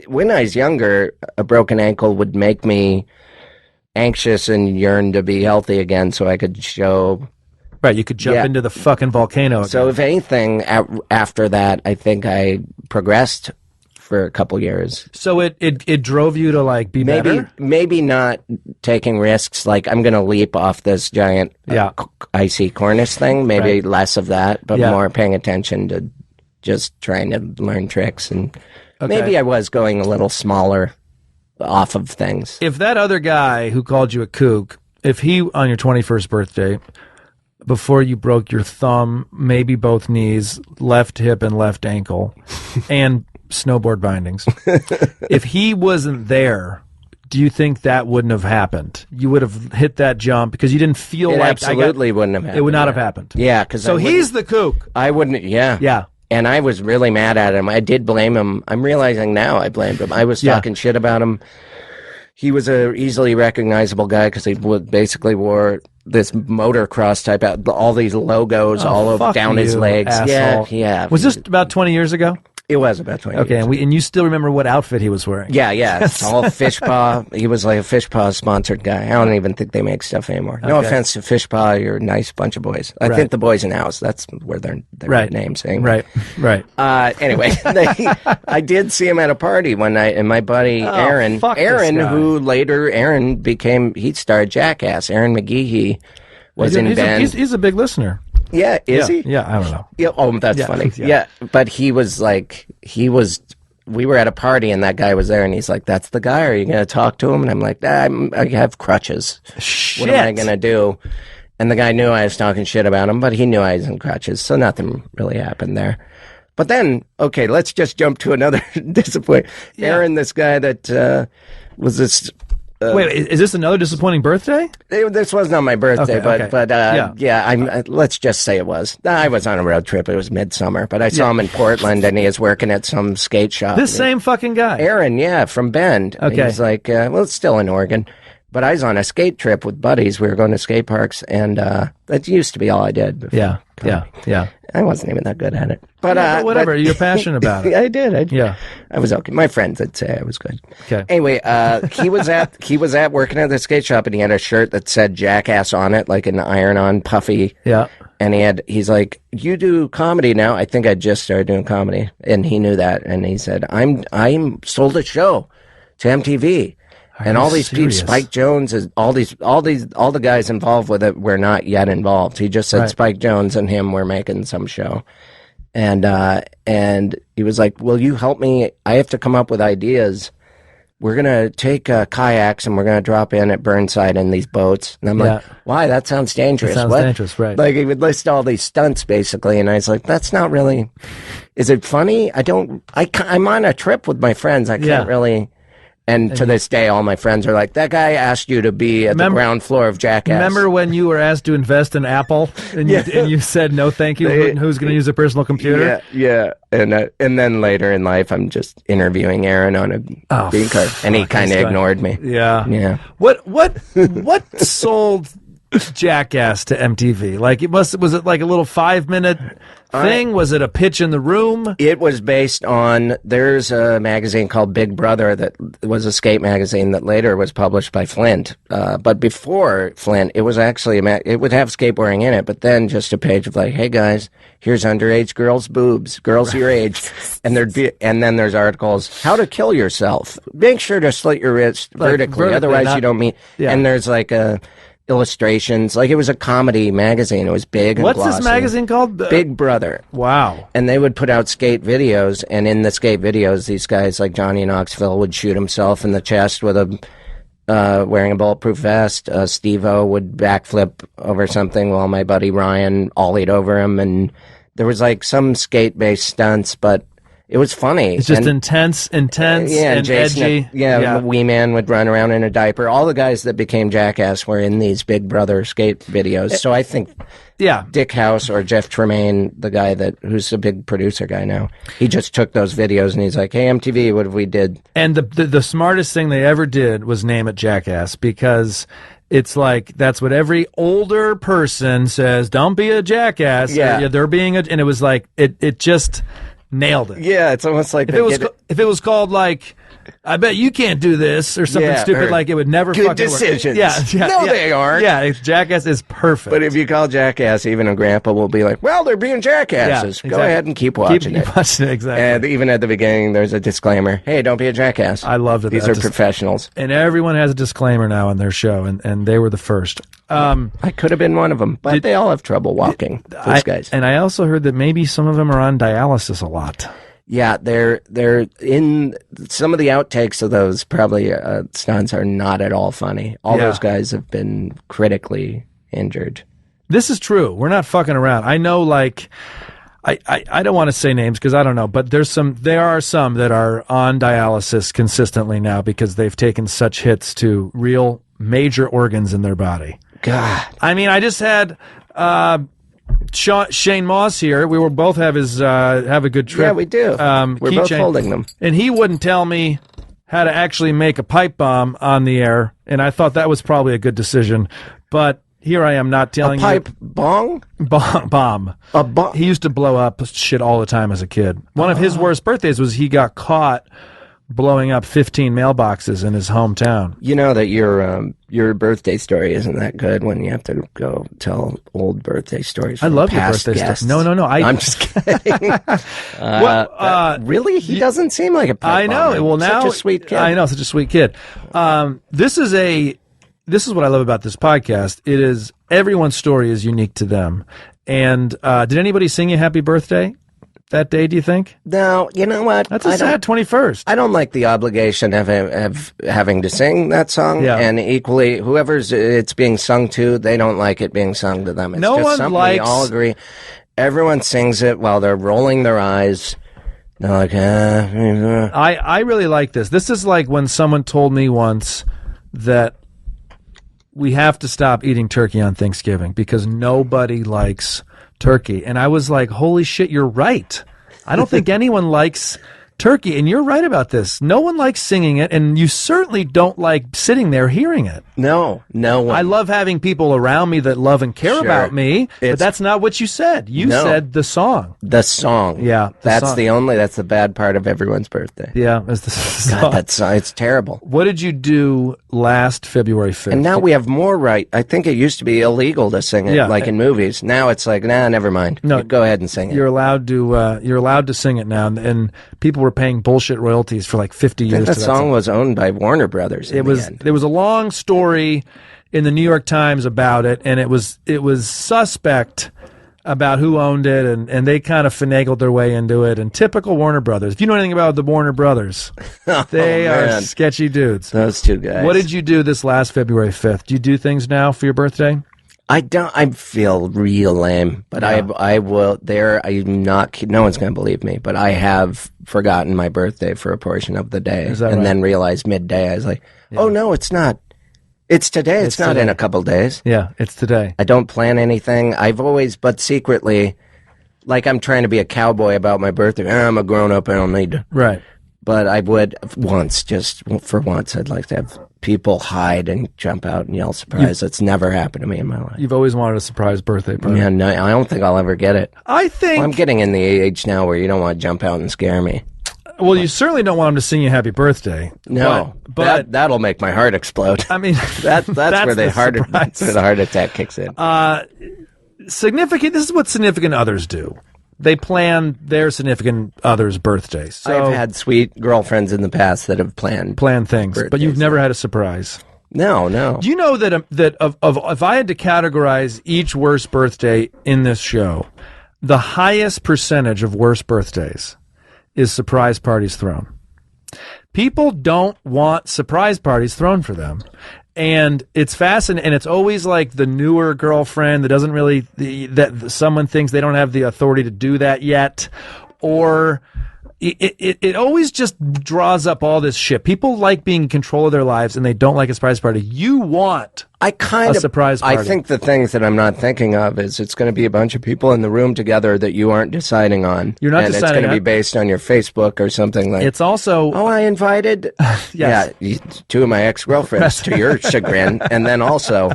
Speaker 2: when I was younger, a broken ankle would make me anxious and yearn to be healthy again, so I could show.
Speaker 1: Right, you could jump into the fucking volcano again.
Speaker 2: So if anything, after that, I think I progressed for a couple years.
Speaker 1: So it drove you to, like, be better?
Speaker 2: Maybe not taking risks, like I'm going to leap off this giant icy cornice thing, maybe less of that, but more paying attention to just trying to learn tricks. And maybe I was going a little smaller off of things.
Speaker 1: If that other guy who called you a kook, if he, on your 21st birthday, before you broke your thumb, maybe both knees, left hip and left ankle, and snowboard bindings. If he wasn't there, do you think that wouldn't have happened? You would have hit that jump because you didn't feel
Speaker 2: it
Speaker 1: like
Speaker 2: absolutely wouldn't have happened.
Speaker 1: It would not have happened.
Speaker 2: Yeah, because
Speaker 1: so he's the kook.
Speaker 2: I wouldn't. Yeah. And I was really mad at him. I did blame him. I'm realizing now I blamed him. I was talking shit about him. he was a easily recognizable guy because he basically wore this motocross type out, all these logos all over down his legs.
Speaker 1: Asshole.
Speaker 2: Yeah.
Speaker 1: Was this about 20 years ago?
Speaker 2: It was about 20
Speaker 1: Okay,
Speaker 2: years
Speaker 1: and you still remember what outfit he was wearing?
Speaker 2: Yeah. It's all Fish Paw. He was like a Fish Paw sponsored guy. I don't even think they make stuff anymore. No offense to Fish Paw, you're a nice bunch of boys. I think the Boys in House, that's where their name's saying.
Speaker 1: Right.
Speaker 2: Anyway, I did see him at a party one night, and my buddy Aaron, who later he starred Jackass. Aaron McGehee was in Ben.
Speaker 1: He's a big listener.
Speaker 2: Yeah, is he?
Speaker 1: Yeah, I don't know.
Speaker 2: Yeah, that's funny. Yeah, but he was. We were at a party and that guy was there and he's like, "That's the guy. Are you going to talk to him?" And I'm like, "I have crutches.
Speaker 1: Shit.
Speaker 2: What am I going to do?" And the guy knew I was talking shit about him, but he knew I was in crutches, so nothing really happened there. But then, okay, let's just jump to another disappointment.
Speaker 1: Yeah.
Speaker 2: Aaron, this guy that was this.
Speaker 1: Wait, is this another disappointing birthday?
Speaker 2: This was not my birthday, let's just say it was. I was on a road trip. It was midsummer, but I saw him in Portland, and he was working at some skate shop.
Speaker 1: This same fucking guy?
Speaker 2: Aaron, from Bend.
Speaker 1: Okay.
Speaker 2: He's like, it's still in Oregon. But I was on a skate trip with buddies. We were going to skate parks, and that used to be all I did before.
Speaker 1: Yeah.
Speaker 2: I wasn't even that good at it. But,
Speaker 1: whatever. You're passionate about it.
Speaker 2: I did.
Speaker 1: Yeah.
Speaker 2: I was okay. My friends would say I was good.
Speaker 1: Okay.
Speaker 2: Anyway, he was at working at the skate shop, and he had a shirt that said Jackass on it, like an iron-on puffy.
Speaker 1: Yeah.
Speaker 2: And he's like, "You do comedy now?" I think I just started doing comedy, and he knew that. And he said, "I'm sold a show to MTV." And all these people, Spike Jones, all the guys involved with it were not yet involved. He just said Spike Jones and him were making some show. And he was like, "Will you help me? I have to come up with ideas. We're going to take kayaks and we're going to drop in at Burnside in these boats." And I'm like, "Why? That sounds dangerous."
Speaker 1: That sounds dangerous, right.
Speaker 2: Like he would list all these stunts basically. And I was like, "That's not really, is it funny? I'm on a trip with my friends. I can't really." And to this day, all my friends are like, "That guy asked you to be at the ground floor of Jackass."
Speaker 1: Remember when you were asked to invest in Apple and you said no thank you? Who's going to use a personal computer?
Speaker 2: Yeah. And then later in life, I'm just interviewing Aaron on a green card, and he kind of ignored me.
Speaker 1: Yeah. What sold Jackass to MTV? Like was it like a little 5-minute thing? Was it a pitch in the room?
Speaker 2: It was based on, there's a magazine called Big Brother that was a skate magazine that later was published by Flint. But before Flint, it was actually, it would have skateboarding in it, but then just a page of like, "Hey guys, here's underage girls' boobs, girls your age." And and then there's articles, "How to kill yourself. Make sure to slit your wrist vertically, otherwise you don't meet." Yeah. And there's like illustrations. Like it was a comedy magazine. It was big and
Speaker 1: What's
Speaker 2: glossy.
Speaker 1: This magazine called?
Speaker 2: Big Brother.
Speaker 1: Wow.
Speaker 2: And they would put out skate videos, and in the skate videos, these guys like Johnny Knoxville would shoot himself in the chest with wearing a bulletproof vest. Steve-O would backflip over something while my buddy Ryan ollied over him, and there was like some skate-based stunts, but it was funny.
Speaker 1: It's just intense, and Jason, edgy.
Speaker 2: The Wee Man would run around in a diaper. All the guys that became Jackass were in these Big Brother skate videos. So I think Dick House or Jeff Tremaine, the guy who's a big producer guy now, he just took those videos and he's like, "Hey, MTV, what if we did?" And
Speaker 1: the smartest thing they ever did was name it Jackass, because it's like, that's what every older person says. Don't be a jackass.
Speaker 2: Yeah.
Speaker 1: They're being and it was like, it just nailed it.
Speaker 2: Yeah, it's almost like
Speaker 1: if it was called like, "I bet you can't do this," or something stupid, like it would never
Speaker 2: good
Speaker 1: fucking
Speaker 2: decisions.
Speaker 1: Work. Yeah,
Speaker 2: they aren't.
Speaker 1: Yeah, Jackass is perfect.
Speaker 2: But if you call Jackass, even a grandpa will be like, "Well, they're being jackasses.
Speaker 1: Yeah,
Speaker 2: Go ahead and keep watching it."
Speaker 1: Keep watching it, exactly.
Speaker 2: And even at the beginning, there's a disclaimer: "Hey, don't be a jackass."
Speaker 1: I loved it.
Speaker 2: These are professionals,
Speaker 1: and everyone has a disclaimer now in their show, and they were the first.
Speaker 2: I could have been one of them, but they all have trouble walking. Those guys.
Speaker 1: And I also heard that maybe some of them are on dialysis a lot.
Speaker 2: Yeah, they're in some of the outtakes of those probably stunts are not at all funny. All those guys have been critically injured.
Speaker 1: This is true. We're not fucking around. I know, like, I don't want to say names because I don't know, but there are some that are on dialysis consistently now because they've taken such hits to real major organs in their body.
Speaker 2: God.
Speaker 1: I mean, I just had Shane Moss here. We will both have a good trip.
Speaker 2: Yeah, we do. We're both holding them.
Speaker 1: And he wouldn't tell me how to actually make a pipe bomb on the air, and I thought that was probably a good decision. But here I am not telling
Speaker 2: A pipe bong?
Speaker 1: Bomb.
Speaker 2: A bomb?
Speaker 1: He used to blow up shit all the time as a kid. One of his worst birthdays was he got caught blowing up 15 mailboxes in his hometown.
Speaker 2: You know that your birthday story isn't that good when you have to go tell old birthday stories.
Speaker 1: I love your
Speaker 2: past
Speaker 1: birthday
Speaker 2: guests.
Speaker 1: story. No.
Speaker 2: I'm just kidding. Really? He doesn't seem like a pipe
Speaker 1: I know.
Speaker 2: bomber.
Speaker 1: Well, now
Speaker 2: such a sweet kid.
Speaker 1: I know, such a sweet kid. This is what I love about this podcast. It is everyone's story is unique to them. And did anybody sing you happy birthday that day, do you think?
Speaker 2: No, you know what?
Speaker 1: That's a sad 21st.
Speaker 2: I don't like the obligation of having to sing that song.
Speaker 1: Yeah.
Speaker 2: And equally, whoever's it's being sung to, they don't like it being sung to them. It's
Speaker 1: No
Speaker 2: just
Speaker 1: one
Speaker 2: something
Speaker 1: likes-
Speaker 2: we all agree. Everyone sings it while they're rolling their eyes. They're like,
Speaker 1: I really like this. This is like when someone told me once that we have to stop eating turkey on Thanksgiving because nobody likes turkey. And I was like, holy shit, you're right. I don't think anyone likes turkey. And you're right about this. No one likes singing it, and you certainly don't like sitting there hearing it.
Speaker 2: no one.
Speaker 1: I love having people around me that love and care
Speaker 2: Sure.
Speaker 1: about me, but
Speaker 2: It's-
Speaker 1: that's not what you said. You
Speaker 2: No.
Speaker 1: said the song.
Speaker 2: The song.
Speaker 1: Yeah, the
Speaker 2: That's
Speaker 1: song.
Speaker 2: that's the bad part of everyone's birthday.
Speaker 1: Yeah, it's the song.
Speaker 2: God, that song, it's terrible.
Speaker 1: What did you do last February 5th?
Speaker 2: And now we have more right. I think it used to be illegal to sing it,
Speaker 1: Yeah.
Speaker 2: like in movies. Now it's like, nah, never mind.
Speaker 1: No.
Speaker 2: You go ahead and sing it.
Speaker 1: You're allowed to sing it now, and people were paying bullshit royalties for like 50
Speaker 2: I
Speaker 1: years.
Speaker 2: think that
Speaker 1: to that
Speaker 2: song was owned by Warner Brothers. In
Speaker 1: It was
Speaker 2: the end.
Speaker 1: there was a long story in the New York Times about it, and it was suspect about who owned it, and they kind of finagled their way into it. And typical Warner Brothers. If you know anything about the Warner Brothers, they are
Speaker 2: man.
Speaker 1: sketchy dudes.
Speaker 2: Those two guys.
Speaker 1: What did you do this last February 5th? Do you do things now for your birthday?
Speaker 2: I don't. I feel real lame, but I will. I'm not. No one's going to believe me, but I have forgotten my birthday for a portion of the day,
Speaker 1: Is that
Speaker 2: and
Speaker 1: right?
Speaker 2: then realized midday. I was like, oh no, it's not. It's today. It's not
Speaker 1: today.
Speaker 2: in a couple days.
Speaker 1: Yeah, it's today.
Speaker 2: I don't plan anything. I've always, but secretly, like I'm trying to be a cowboy about my birthday. I'm a grown up. I don't need to.
Speaker 1: Right.
Speaker 2: But I would just for once, I'd like to have people hide and jump out and yell surprise. That's never happened to me in my life.
Speaker 1: You've always wanted a surprise birthday party.
Speaker 2: Yeah, no, I don't think I'll ever get it.
Speaker 1: I think.
Speaker 2: Well, I'm getting in the age now where you don't want to jump out and scare me.
Speaker 1: Well, you certainly don't want them to sing you happy birthday.
Speaker 2: No,
Speaker 1: but
Speaker 2: that'll make my heart explode.
Speaker 1: I mean,
Speaker 2: That's where the heart
Speaker 1: surprise.
Speaker 2: that's where the heart attack kicks in.
Speaker 1: Significant. This is what significant others do. They plan their significant other's birthdays. So
Speaker 2: I've had sweet girlfriends in the past that have planned.
Speaker 1: plan things, but
Speaker 2: birthdays,
Speaker 1: you've never had a surprise.
Speaker 2: No.
Speaker 1: Do you know that if I had to categorize each worst birthday in this show, the highest percentage of worst birthdays is surprise parties thrown. People don't want surprise parties thrown for them. And it's fascinating, and it's always like the newer girlfriend that doesn't really, that someone thinks they don't have the authority to do that yet, or it always just draws up all this shit. People like being in control of their lives, and they don't like a surprise party. You want
Speaker 2: I kind
Speaker 1: a
Speaker 2: of
Speaker 1: surprise party.
Speaker 2: I think the things that I'm not thinking of is it's going to be a bunch of people in the room together that you aren't deciding on.
Speaker 1: You're not
Speaker 2: and
Speaker 1: deciding
Speaker 2: it's going to
Speaker 1: on-
Speaker 2: be based on your Facebook or something like.
Speaker 1: It's also
Speaker 2: Oh, I invited.
Speaker 1: Yes.
Speaker 2: Yeah, two of my ex-girlfriends to your chagrin, and then also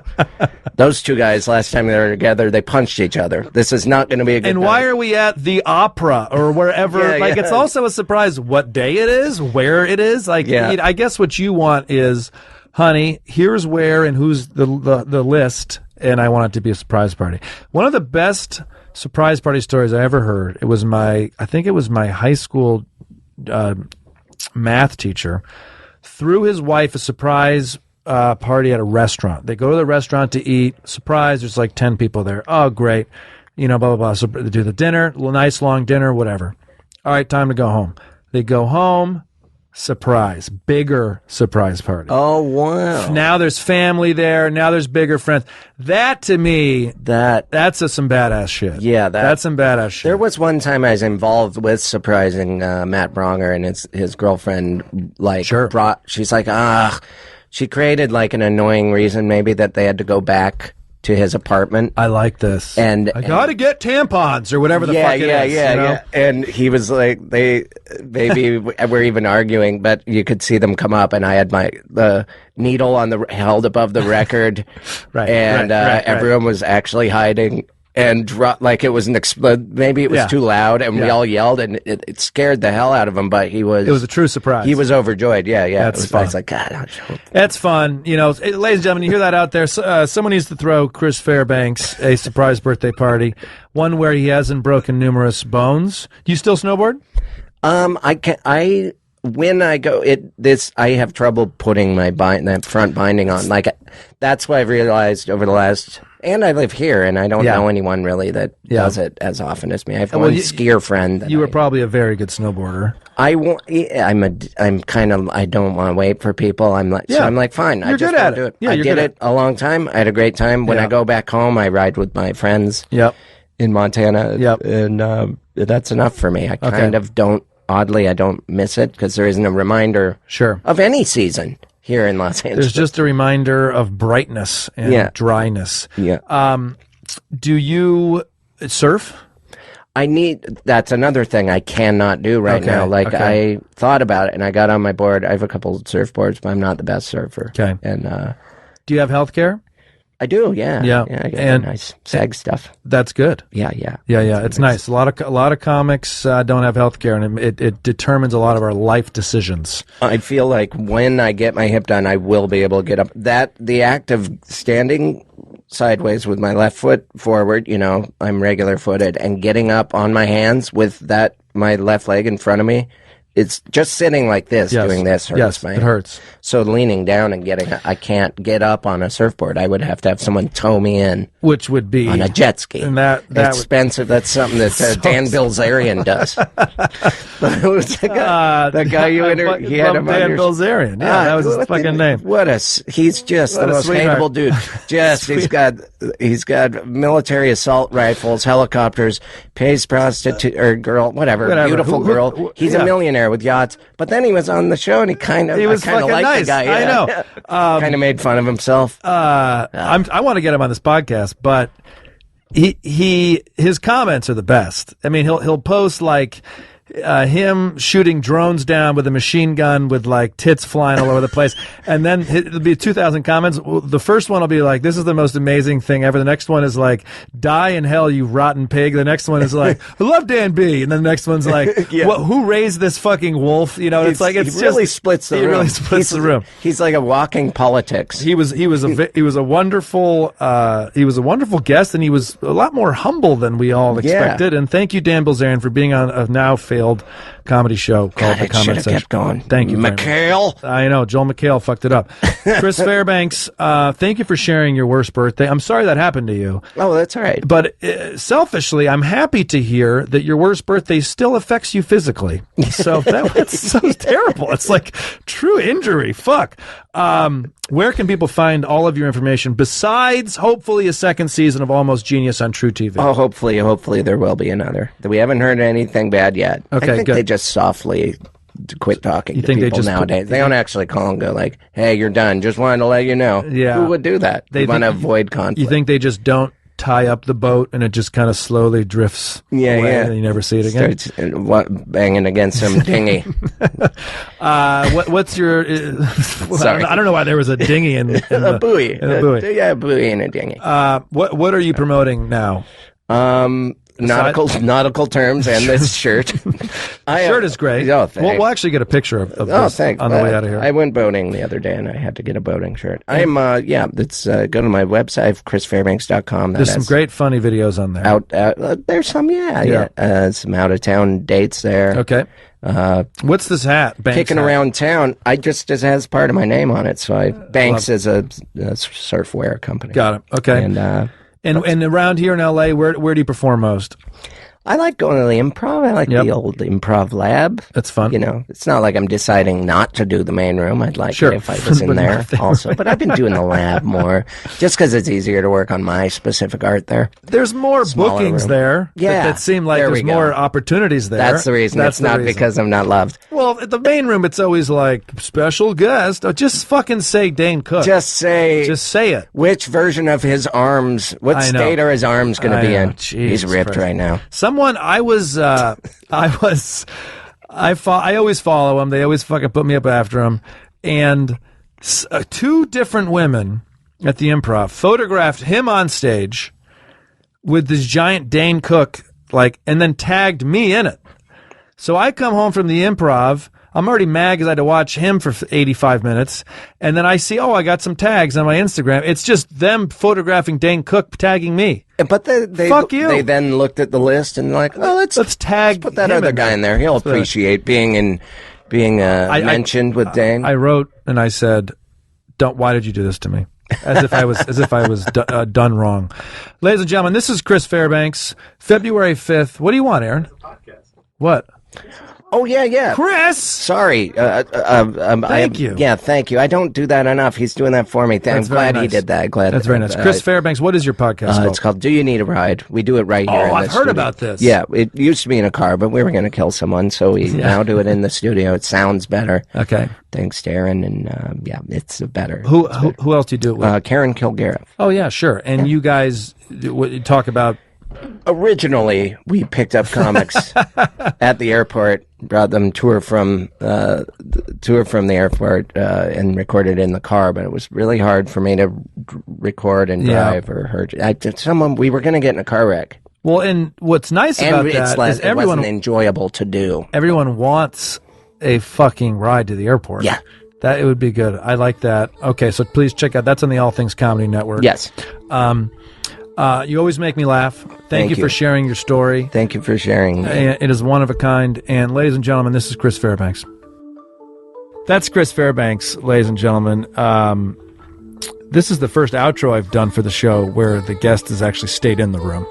Speaker 2: those two guys. Last time they were together, they punched each other. This is not going to be a good.
Speaker 1: and
Speaker 2: night.
Speaker 1: why are we at the opera or wherever?
Speaker 2: Yeah,
Speaker 1: like,
Speaker 2: yeah.
Speaker 1: it's also a surprise what day it is, where it is. Like,
Speaker 2: Yeah.
Speaker 1: I guess what you want is, honey, here's where and who's the list, and I want it to be a surprise party. One of the best surprise party stories I ever heard, I think it was my high school math teacher threw his wife a surprise party at a restaurant. They go to the restaurant to eat. Surprise, there's like 10 people there. Oh, great. You know, blah, blah, blah. So they do the dinner, nice long dinner, whatever. All right, time to go home. They go home. Surprise. Bigger surprise party.
Speaker 2: Oh wow!
Speaker 1: Now there's family there. Now there's bigger friends. That, to me, that's some badass shit.
Speaker 2: Yeah,
Speaker 1: that's some badass shit.
Speaker 2: There was one time I was involved with surprising Matt Bronger and his girlfriend. Like,
Speaker 1: Sure.
Speaker 2: she's like, she created like an annoying reason maybe that they had to go back to his apartment.
Speaker 1: I like this.
Speaker 2: And
Speaker 1: I got to get tampons or whatever the fuck it is.
Speaker 2: Yeah. And he was like, they maybe were even arguing, but you could see them come up, and I had the needle held above the record,
Speaker 1: right.
Speaker 2: Everyone was actually hiding. And like it was maybe it was too loud, and we all yelled, and it scared the hell out of him. But it was
Speaker 1: a true surprise.
Speaker 2: He was overjoyed. Yeah.
Speaker 1: That's fun.
Speaker 2: I was like, God,
Speaker 1: that's fun. You know, ladies and gentlemen, you hear that out there? Someone needs to throw Chris Fairbanks a surprise birthday party, one where he hasn't broken numerous bones. Do you still snowboard?
Speaker 2: When I go, I have trouble putting that front binding on. Like, that's what I've realized over the last. And I live here, and I don't know anyone really that does it as often as me. I have one skier friend.
Speaker 1: You were probably a very good snowboarder.
Speaker 2: I don't want to wait for people. So I'm like, fine.
Speaker 1: You're
Speaker 2: I just
Speaker 1: good at
Speaker 2: want to do it.
Speaker 1: Yeah,
Speaker 2: I did it a long time. I had a great time. When I go back home, I ride with my friends. In Montana. And that's enough for me. I kind of don't. Oddly, I don't miss it because there isn't a reminder of any season here in Los Angeles.
Speaker 1: There's just a reminder of brightness and dryness. Do you surf?
Speaker 2: That's another thing I cannot do right now. Like, I thought about it, and I got on my board. I have a couple of surfboards, but I'm not the best surfer.
Speaker 1: Okay.
Speaker 2: And
Speaker 1: do you have health care?
Speaker 2: I do, yeah. I get nice SAG stuff.
Speaker 1: That's good.
Speaker 2: Yeah.
Speaker 1: It's nice. A lot of comics don't have health care, and it determines a lot of our life decisions.
Speaker 2: I feel like when I get my hip done, I will be able to get up. The act of standing sideways with my left foot forward, I'm regular footed, and getting up on my hands with my left leg in front of me. It's just sitting like this, doing this hurts.
Speaker 1: Yes, it hurts.
Speaker 2: So leaning down and I can't get up on a surfboard. I would have to have someone tow me in.
Speaker 1: Which would be...
Speaker 2: on a jet ski.
Speaker 1: And that
Speaker 2: expensive. That's something that Dan Bilzerian does. That guy you interviewed, he had him on
Speaker 1: Dan Bilzerian. Yeah, that was his fucking name.
Speaker 2: He's just the most hateable dude. He's got military assault rifles, helicopters, pays prostitute or girl, whatever. Beautiful girl. He's a millionaire with yachts. But then he was on the show, and he kind of
Speaker 1: was fucking
Speaker 2: liked
Speaker 1: nice.
Speaker 2: the guy.
Speaker 1: I know.
Speaker 2: Kind of made fun of himself.
Speaker 1: I want to get him on this podcast, but his comments are the best. I mean, he'll post like him shooting drones down with a machine gun with like tits flying all over the place, and then it'll be 2,000 comments. The first one will be like, "This is the most amazing thing ever." The next one is like, "Die in hell, you rotten pig." The next one is like, "I love Dan B," and then the next one's like, "Who raised this fucking wolf?" He really splits the room. He really splits the room.
Speaker 2: He's like a walking politics.
Speaker 1: He was a wonderful guest, and he was a lot more humble than we all expected. And thank you, Dan Bilzerian, for being on a now failed comedy show called The Comment Section.
Speaker 2: Kept going.
Speaker 1: Thank you,
Speaker 2: McHale.
Speaker 1: I know Joel McHale fucked it up. Chris Fairbanks, thank you for sharing your worst birthday. I'm sorry that happened to you.
Speaker 2: Oh, that's all right.
Speaker 1: But selfishly, I'm happy to hear that your worst birthday still affects you physically. So that's so terrible. It's like true injury. Fuck. Where can people find all of your information besides hopefully a second season of Almost Genius on True TV?
Speaker 2: Oh, hopefully there will be another. We haven't heard anything bad yet.
Speaker 1: Okay,
Speaker 2: I think
Speaker 1: good.
Speaker 2: They just softly quit talking to people nowadays. They don't actually call and go like, "Hey, you're done. Just wanted to let you know."
Speaker 1: Yeah.
Speaker 2: Who would do that? They want to avoid conflict.
Speaker 1: You think they just don't tie up the boat and it just kind of slowly drifts away and you never see it again?
Speaker 2: Starts banging against some dinghy.
Speaker 1: What's your...
Speaker 2: Sorry.
Speaker 1: I don't know why there was a dinghy in
Speaker 2: a buoy.
Speaker 1: In a buoy.
Speaker 2: Yeah, a buoy and a dinghy.
Speaker 1: What are you promoting now?
Speaker 2: Nautical terms and this shirt.
Speaker 1: Shirt is great.
Speaker 2: Oh, thanks.
Speaker 1: We'll actually get a picture of this
Speaker 2: thanks.
Speaker 1: on the way out of here.
Speaker 2: I went boating the other day and I had to get a boating shirt. I'm go to my website, chrisfairbanks.com.
Speaker 1: There's some great funny videos on there.
Speaker 2: There's some, some out of town dates there.
Speaker 1: Okay. What's this hat? Banks
Speaker 2: kicking
Speaker 1: hat.
Speaker 2: Around town. It has part of my name on it. So Banks is a surfwear company.
Speaker 1: Got it. Okay.
Speaker 2: And
Speaker 1: around here in LA, where do you perform most?
Speaker 2: I like going to the improv. I like
Speaker 1: Yep.
Speaker 2: the old improv lab.
Speaker 1: That's fun.
Speaker 2: You know, it's not like I'm deciding not to do the main room. I'd like
Speaker 1: Sure.
Speaker 2: it if I was in
Speaker 1: But
Speaker 2: there
Speaker 1: not there.
Speaker 2: also. But I've been doing the lab more just because it's easier to work on my specific art there.
Speaker 1: There's more
Speaker 2: Smaller
Speaker 1: bookings
Speaker 2: room.
Speaker 1: there.
Speaker 2: Yeah,
Speaker 1: That seem like
Speaker 2: there we
Speaker 1: there's
Speaker 2: go.
Speaker 1: more opportunities there.
Speaker 2: That's the reason.
Speaker 1: That's
Speaker 2: It's
Speaker 1: the
Speaker 2: not
Speaker 1: reason.
Speaker 2: because I'm not loved.
Speaker 1: Well, at the main room, it's always like special guest. Oh, just fucking say Dane Cook.
Speaker 2: Just say
Speaker 1: say it.
Speaker 2: which version of his arms, what
Speaker 1: I know.
Speaker 2: state are his arms going to be
Speaker 1: I know.
Speaker 2: in?
Speaker 1: Jesus
Speaker 2: He's ripped
Speaker 1: Christ.
Speaker 2: right now.
Speaker 1: Someone I always follow him. They always fucking put me up after him. And two different women at the Improv photographed him on stage with this giant Dane Cook, and then tagged me in it. So I come home from the Improv. I'm already mad because I had to watch him for 85 minutes. And then I see, I got some tags on my Instagram. It's just them photographing Dane Cook, tagging me.
Speaker 2: But they
Speaker 1: Fuck you.
Speaker 2: They then looked at the list and like, let's
Speaker 1: tag
Speaker 2: put that
Speaker 1: him
Speaker 2: other
Speaker 1: in
Speaker 2: guy
Speaker 1: there.
Speaker 2: in there. He'll appreciate being mentioned with Dane.
Speaker 1: I wrote and I said, why did you do this to me? As if I was done wrong. Ladies and gentlemen, this is Chris Fairbanks, February 5th. What do you want, Aaron? What?
Speaker 2: Oh yeah.
Speaker 1: Chris!
Speaker 2: Sorry.
Speaker 1: Thank you.
Speaker 2: Yeah, thank you. I don't do that enough. He's doing that for me. I'm
Speaker 1: That's very
Speaker 2: glad he
Speaker 1: nice.
Speaker 2: did that.
Speaker 1: That's very nice. Chris Fairbanks, what is your podcast called?
Speaker 2: It's called Do You Need a Ride? We do it right here. in
Speaker 1: I've
Speaker 2: the
Speaker 1: heard
Speaker 2: studio.
Speaker 1: about this.
Speaker 2: Yeah, it used to be in a car, but we were going to kill someone, so we now do it in the studio. It sounds better.
Speaker 1: Okay.
Speaker 2: Thanks to Aaron, and it's better.
Speaker 1: Who else do you do it with?
Speaker 2: Karen Kilgariff.
Speaker 1: Oh, yeah, sure. And you guys talk about...
Speaker 2: Originally, we picked up comics at the airport, brought them tour from the airport, and recorded in the car. But it was really hard for me to record and drive or hurt. We were going to get in a car wreck.
Speaker 1: Well, and what's nice about that is
Speaker 2: it wasn't enjoyable to do.
Speaker 1: Everyone wants a fucking ride to the airport.
Speaker 2: Yeah.
Speaker 1: That it would be good. I like that. Okay, so please check out. That's on the All Things Comedy Network.
Speaker 2: Yes.
Speaker 1: You always make me laugh. Thank you for sharing your story.
Speaker 2: Thank you for sharing.
Speaker 1: It is one of a kind. And ladies and gentlemen, this is Chris Fairbanks. That's Chris Fairbanks, ladies and gentlemen. This is the first outro I've done for the show where the guest has actually stayed in the room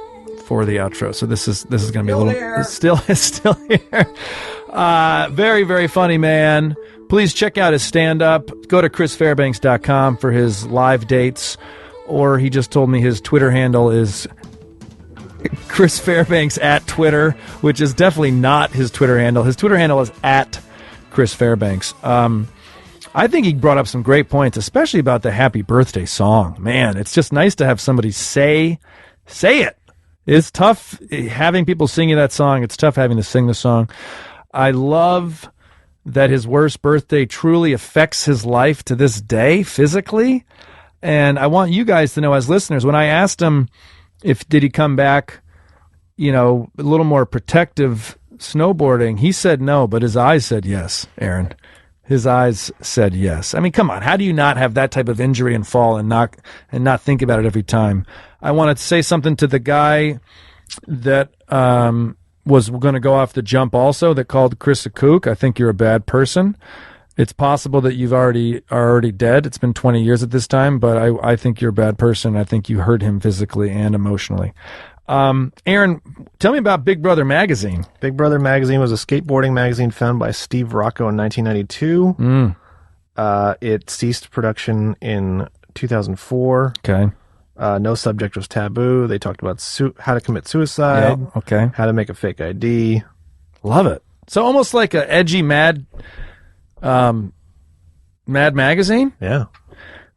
Speaker 1: for the outro. So this is going to be a little. It's still here. Very, very funny man. Please check out his stand-up. Go to chrisfairbanks.com for his live dates. Or he just told me his Twitter handle is Chris Fairbanks at Twitter, which is definitely not his Twitter handle. His Twitter handle is at Chris Fairbanks. I think he brought up some great points, especially about the Happy Birthday song. Man, it's just nice to have somebody say it. It's tough having people sing you that song. It's tough having to sing the song. I love that his worst birthday truly affects his life to this day physically. And I want you guys to know as listeners, when I asked him did he come back, a little more protective snowboarding, he said no, but his eyes said yes, Aaron. His eyes said yes. I mean, come on. How do you not have that type of injury and fall and not think about it every time? I wanted to say something to the guy that was going to go off the jump also that called Chris a kook. I think you're a bad person. It's possible that are already dead. It's been 20 years at this time, but I think you're a bad person. I think you hurt him physically and emotionally. Aaron, tell me about Big Brother Magazine.
Speaker 3: Big Brother Magazine was a skateboarding magazine founded by Steve Rocco in 1992. It ceased production in 2004.
Speaker 1: Okay.
Speaker 3: No subject was taboo. They talked about how to commit suicide.
Speaker 1: Yep. Okay.
Speaker 3: How to make a fake ID.
Speaker 1: Love it. So almost like a edgy Mad magazine.
Speaker 3: Yeah.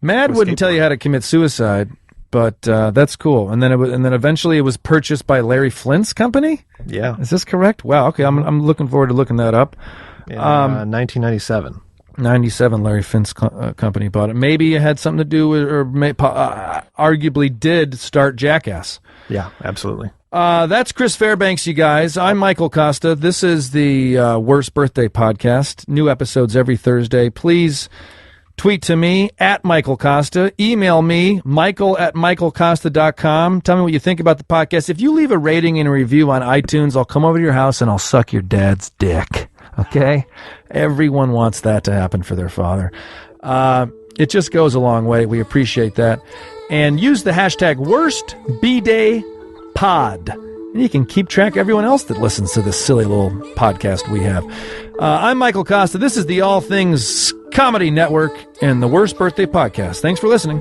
Speaker 1: Mad wouldn't tell you how to commit suicide, but that's cool. And then eventually it was purchased by Larry Flint's company.
Speaker 3: Yeah.
Speaker 1: Is this correct? Wow. Okay, I'm looking forward to looking that up.
Speaker 3: In 1997.
Speaker 1: 97, Larry Flint's company bought it. Maybe it had something to do with, or arguably did start Jackass.
Speaker 3: Yeah, absolutely.
Speaker 1: That's Chris Fairbanks, you guys. I'm Michael Kosta. This is the Worst Birthday Podcast. New episodes every Thursday. Please tweet to me at Michael Kosta. Email me, michael@michaelkosta.com. Tell me what you think about the podcast. If you leave a rating and a review on iTunes, I'll come over to your house and I'll suck your dad's dick. Okay? Everyone wants that to happen for their father. It just goes a long way. We appreciate that. And use the hashtag WorstBDayPod and you can keep track of everyone else that listens to this silly little podcast we have. I'm Michael Kosta. This is the All Things Comedy Network and the Worst Birthday Podcast. Thanks for listening.